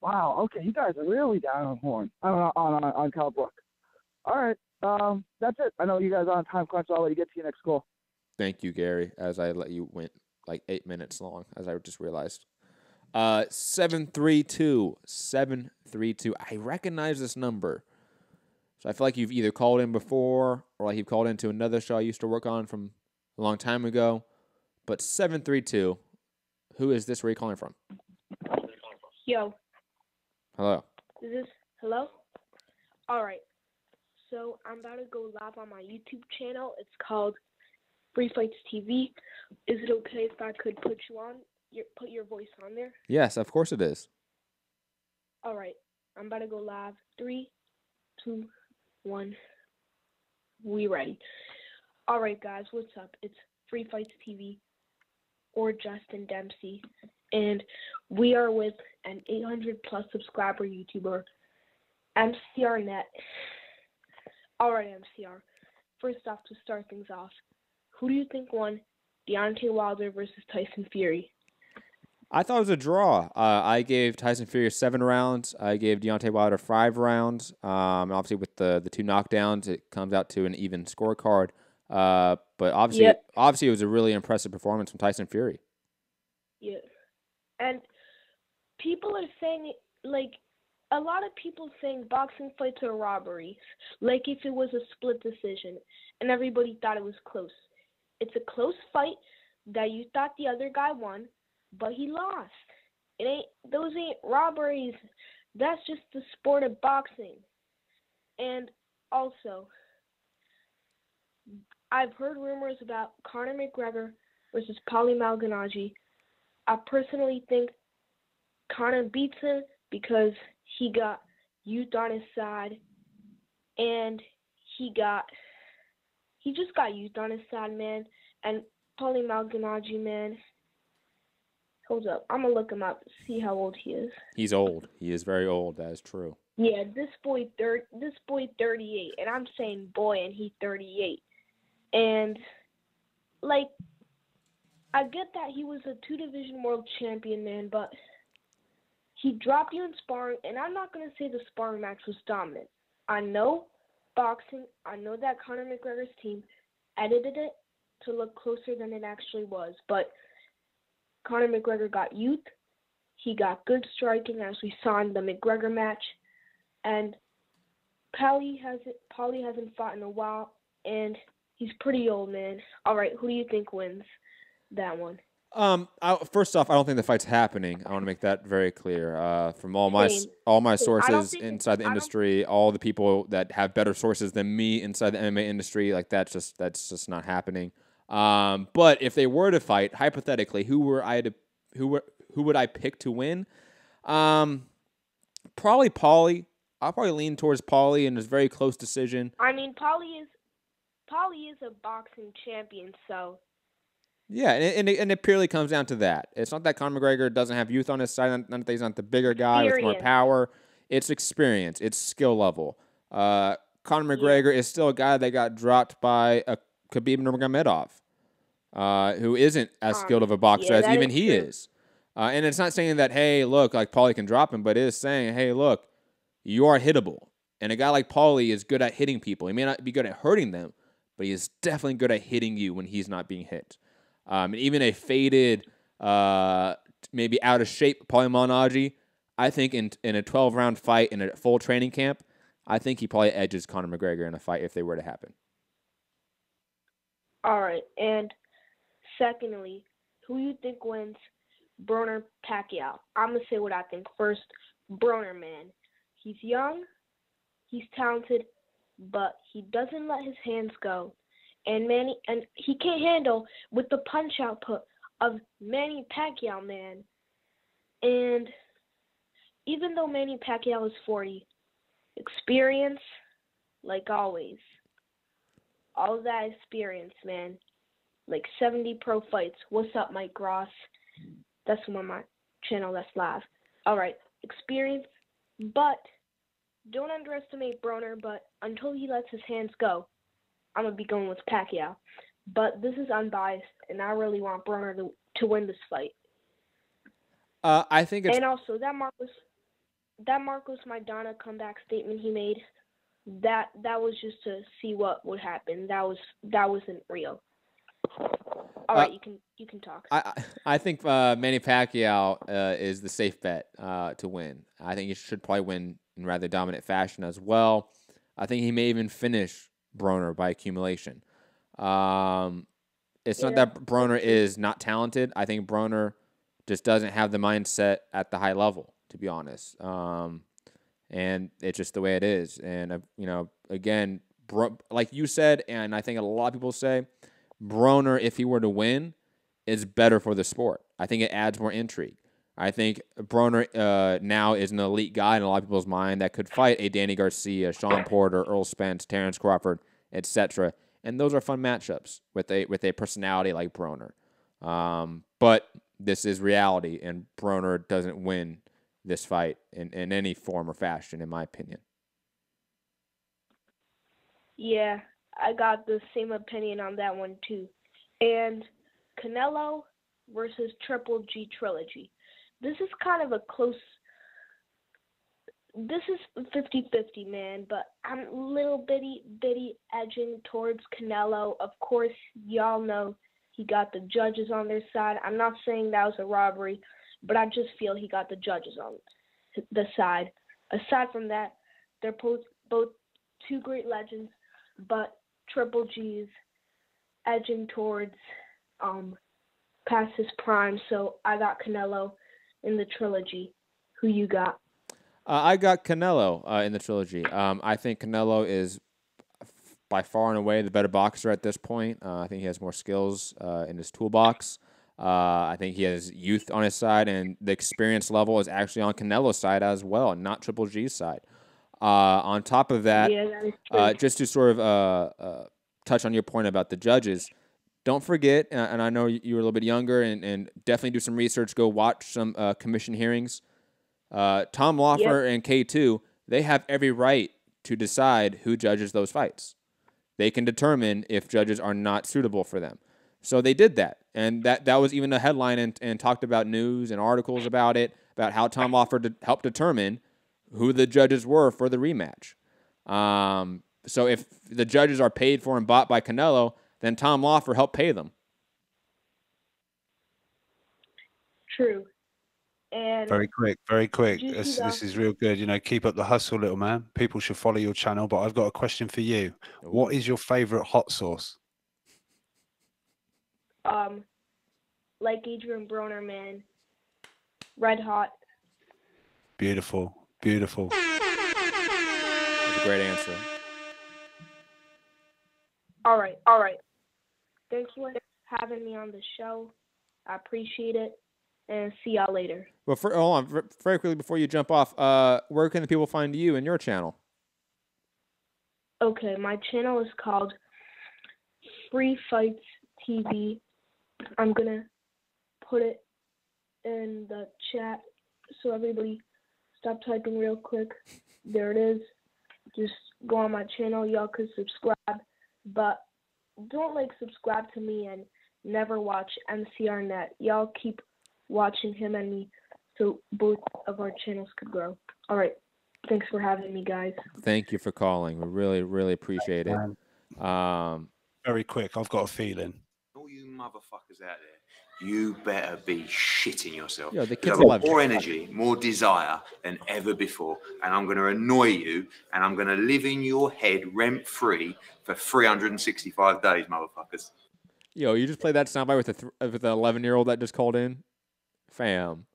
Wow. Okay, you guys are really down on Horn. On Kell Brook. All right. That's it. I know you guys are on time crunch. So I'll let you get to your next call. Thank you, Gary. As I let you went like 8 minutes long, as I just realized. 732. I recognize this number. So I feel like you've either called in before or like you've called into another show I used to work on from a long time ago. But 732, who is this? Where are you calling from? Yo. Hello. Is this hello? All right. So I'm about to go live on my YouTube channel. It's called Free Fights TV. Is it okay if I could put your voice on there? Yes, of course it is. All right. I'm about to go live. 3, 2, 1. We ready. All right, guys. What's up? It's Free Fights TV or Justin Dempsey. And we are with an 800-plus subscriber YouTuber, MCRNet. All right, MCR. First off, to start things off, who do you think won Deontay Wilder versus Tyson Fury? I thought it was a draw. I gave Tyson Fury 7 rounds. I gave Deontay Wilder 5 rounds. Obviously, with the 2 knockdowns, it comes out to an even scorecard. But obviously, it was a really impressive performance from Tyson Fury. Yeah. And people are saying, like, a lot of people saying boxing fights are robberies, like if it was a split decision, and everybody thought it was close. It's a close fight that you thought the other guy won, but he lost. Those ain't robberies. That's just the sport of boxing. And also, I've heard rumors about Conor McGregor versus Paulie Malignaggi. I personally think Conor beats him because he got youth on his side, and he just got youth on his side, man. And Paulie Malignaggi, man, hold up, I'm gonna look him up, see how old he is. He's old. He is very old. That is true. Yeah, this boy 38, and I'm saying boy, and he's 38. And like, I get that he was a 2-division world champion, man, but he dropped you in sparring, and I'm not going to say the sparring match was dominant. I know boxing, I know that Conor McGregor's team edited it to look closer than it actually was, but Conor McGregor got youth, he got good striking, as we saw in the McGregor match, and Paulie hasn't fought in a while, and he's pretty old, man. All right, who do you think wins that one? First off, I don't think the fight's happening. I want to make that very clear. From all my sources inside the industry, all the people that have better sources than me inside the MMA industry, like that's just not happening. But if they were to fight, hypothetically, who would I pick to win? Probably Paulie. I'll probably lean towards Paulie in this very close decision. I mean, Paulie is a boxing champion, so. Yeah, and it purely comes down to that. It's not that Conor McGregor doesn't have youth on his side, not that he's not the bigger guy with more power. It's experience. It's skill level. Conor McGregor is still a guy that got dropped by Khabib Nurmagomedov, who isn't as skilled of a boxer as even he is. And it's not saying that, hey, look, like Paulie can drop him, but it is saying, hey, look, you are hittable. And a guy like Paulie is good at hitting people. He may not be good at hurting them, but he is definitely good at hitting you when he's not being hit. And even a faded, maybe out of shape Paulie Malignaggi, I think in a 12-round fight in a full training camp, I think he probably edges Conor McGregor in a fight if they were to happen. All right, and secondly, who you think wins Broner Pacquiao? I'm going to say what I think first. Broner, man. He's young, he's talented, but he doesn't let his hands go. And he can't handle with the punch output of Manny Pacquiao, man. And even though Manny Pacquiao is 40, experience, like always, all of that experience, man. Like 70 pro fights. What's up, Mike Ross? That's on my channel that's live. All right, experience, but don't underestimate Broner, but until he lets his hands go, I'm gonna be going with Pacquiao. But this is unbiased, and I really want Broner to win this fight. I think it's... And also, that Marcos Maidana comeback statement he made, that was just to see what would happen. That wasn't real. All right, you can talk. I think Manny Pacquiao is the safe bet to win. I think he should probably win in rather dominant fashion as well. I think he may even finish Broner by accumulation. It's not that Broner is not talented. I think Broner just doesn't have the mindset at the high level, to be honest. And it's just the way it is. And, again, like you said, and I think a lot of people say, Broner, if he were to win, is better for the sport. I think it adds more intrigue. I think Broner now is an elite guy in a lot of people's mind that could fight a Danny Garcia, Sean Porter, Earl Spence, Terence Crawford, etc. And those are fun matchups with a personality like Broner. But this is reality, and Broner doesn't win this fight in any form or fashion, in my opinion. Yeah, I got the same opinion on that one too. And Canelo versus Triple G trilogy. This is kind of a close. This is 50-50, man, but I'm a little bitty edging towards Canelo. Of course, y'all know he got the judges on their side. I'm not saying that was a robbery, but I just feel he got the judges on the side. Aside from that, they're both two great legends, but Triple G's edging towards past his prime, so I got Canelo in the trilogy. Who you got? I got Canelo in the trilogy. I think Canelo is by far and away the better boxer at this point. I think he has more skills in his toolbox. I think he has youth on his side, and the experience level is actually on Canelo's side as well, not Triple G's side. On top of that, just to sort of touch on your point about the judges, don't forget, and I know you were a little bit younger, and definitely do some research, go watch some commission hearings. Tom Loeffler and K2, they have every right to decide who judges those fights. They can determine if judges are not suitable for them. So they did that, and that was even a headline and talked about news and articles about it, about how Tom Loeffler helped determine who the judges were for the rematch. So if the judges are paid for and bought by Canelo, then Tom Loeffler helped pay them. True. And very quick. This is real good. Keep up the hustle, little man. People should follow your channel, but I've got a question for you. Ooh. What is your favorite hot sauce? Like Adrian Broner, man. Red hot. Beautiful. That's a great answer. All right. Thanks for having me on the show. I appreciate it. And see y'all later. Well, hold on. Very quickly before you jump off, where can the people find you and your channel? Okay, my channel is called Free Fights TV. I'm going to put it in the chat so everybody stop typing real quick. There it is. Just go on my channel. Y'all could subscribe. But don't subscribe to me and never watch MCRNet. Y'all keep watching him and me so both of our channels could grow. All right. Thanks for having me, guys. Thank you for calling. We really, really appreciate it. Very quick. I've got a feeling. All you motherfuckers out there, you better be shitting yourself. Yo, the kids I've got love more energy, more desire than ever before, and I'm going to annoy you, and I'm going to live in your head rent-free for 365 days, motherfuckers. Yo, you just played that soundbite with an 11-year-old that just called in? Fam.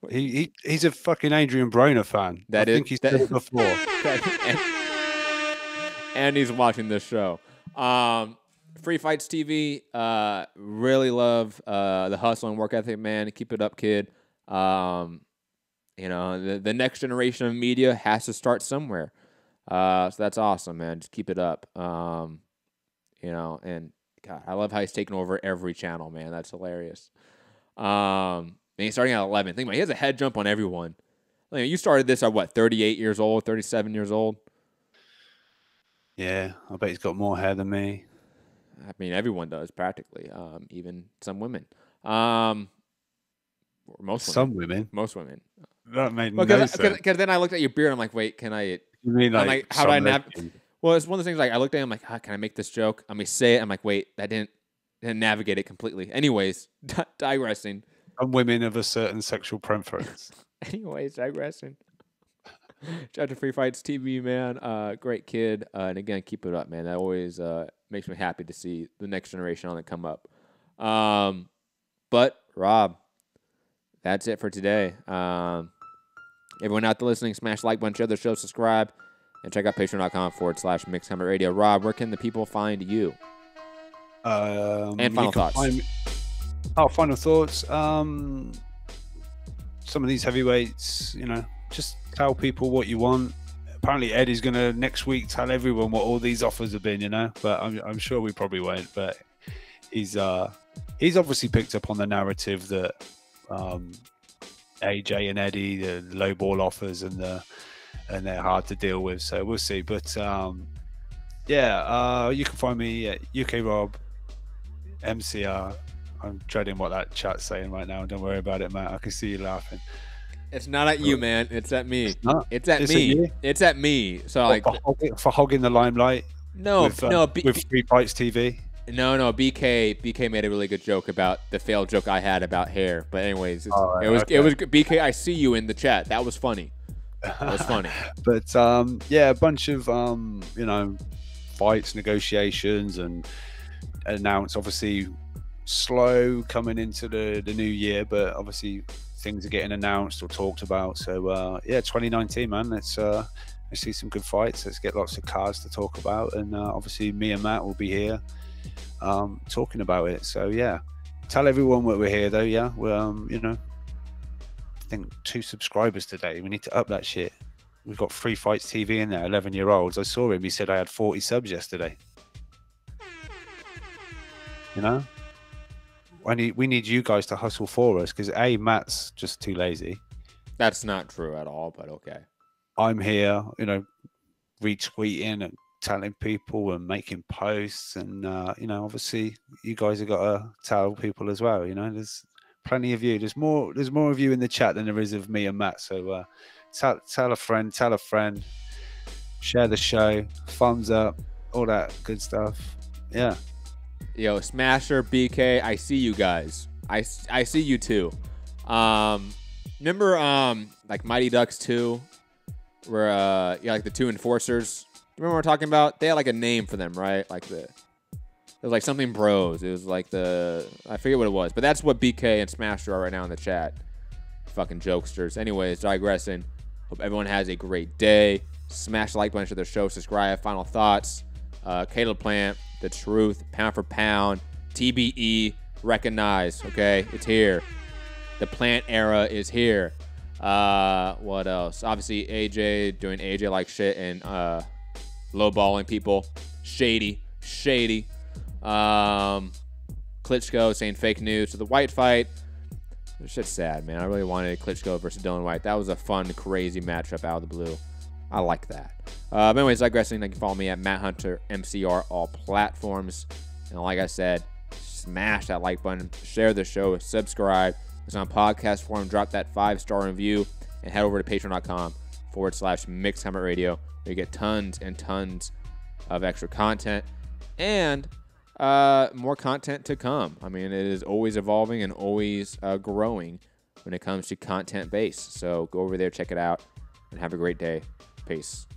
He's a fucking Adrian Broner fan. I think he's said it before. And he's watching this show. Free Fights TV. Really love the hustle and work ethic, man. Keep it up, kid. The next generation of media has to start somewhere. So that's awesome, man. Just keep it up. And God, I love how he's taking over every channel, man. That's hilarious. And he's starting at 11. Think about it. He has a head jump on everyone. You started this at what, 38 years old, 37 years old? Yeah, I bet he's got more hair than me. I mean, everyone does practically, even some women. Most women. Some women. Most women. That made no sense. Because then I looked at your beard. I'm like, wait, can I? You mean like how do I navigate? Well, it's one of those things. Like I looked at it. I'm like, can I make this joke? I may say it. I'm like, wait, that didn't navigate it completely. Anyways, digressing. Some women of a certain sexual preference. Anyways, digressing. Shout out to Free Fights TV, man. Great kid. And again, keep it up, man. That always makes me happy to see the next generation on it come up. But Rob, that's it for today. Everyone out there listening, smash the like button, share the show, subscribe, and check out patreon.com/MixHammerRadio. Rob, where can the people find you? And final thoughts. Final thoughts. Some of these heavyweights, just tell people what you want. Apparently, Eddie's going to next week tell everyone what all these offers have been, But I'm sure we probably won't. But he's obviously picked up on the narrative that AJ and Eddie, the low ball offers, and they're hard to deal with. So we'll see. But you can find me at UK Rob MCR. I'm dreading what that chat's saying right now. Don't worry about it, Matt. I can see you laughing. It's not at you, man. It's at me. It's at It's me. at you? It's at me. So like for hogging the limelight. No, with Free Fights TV. No. BK made a really good joke about the failed joke I had about hair. But anyways, it was BK. I see you in the chat. That was funny. That was funny. But a bunch of fights, negotiations, and announced. Obviously, slow coming into the new year, but obviously things are getting announced or talked about. So 2019, man. Let's see some good fights. Let's get lots of cards to talk about, and obviously me and Matt will be here talking about it. So tell everyone what we're here though. We're I think 2 subscribers today. We need to up that shit. We've got Free Fights TV in there, 11-year-olds. I saw him. He said I had 40 subs yesterday. We need you guys to hustle for us because Matt's just too lazy. That's not true at all, but okay. I'm here, retweeting and telling people and making posts, and obviously you guys have got to tell people as well. There's plenty of you. There's more of you in the chat than there is of me and Matt. So tell a friend, share the show, thumbs up, all that good stuff. Yeah. Yo, Smasher, BK, I see you guys. I see you too. Remember like Mighty Ducks 2, where like the 2 enforcers. Remember what we're talking about? They had like a name for them, right? Like it was like something bros. It was like I forget what it was, but that's what BK and Smasher are right now in the chat. Fucking jokesters. Anyways, digressing. Hope everyone has a great day. Smash the like button to their show, subscribe. Final thoughts. Caleb Plant, The Truth, Pound for Pound, TBE, recognize, okay? It's here. The Plant era is here. What else? Obviously, AJ doing AJ-like shit and lowballing people. Shady. Klitschko saying fake news to the Whyte fight. This shit's sad, man. I really wanted Klitschko versus Dillian Whyte. That was a fun, crazy matchup out of the blue. I like that. But anyways, digressing, you can follow me at Matt Hunter MCR, all platforms. And like I said, smash that like button, share the show, subscribe. It's on podcast form. Drop that 5-star review and head over to patreon.com/MixHammerRadio, where you get tons and tons of extra content and more content to come. I mean, it is always evolving and always growing when it comes to content base. So go over there, check it out, and have a great day. Peace.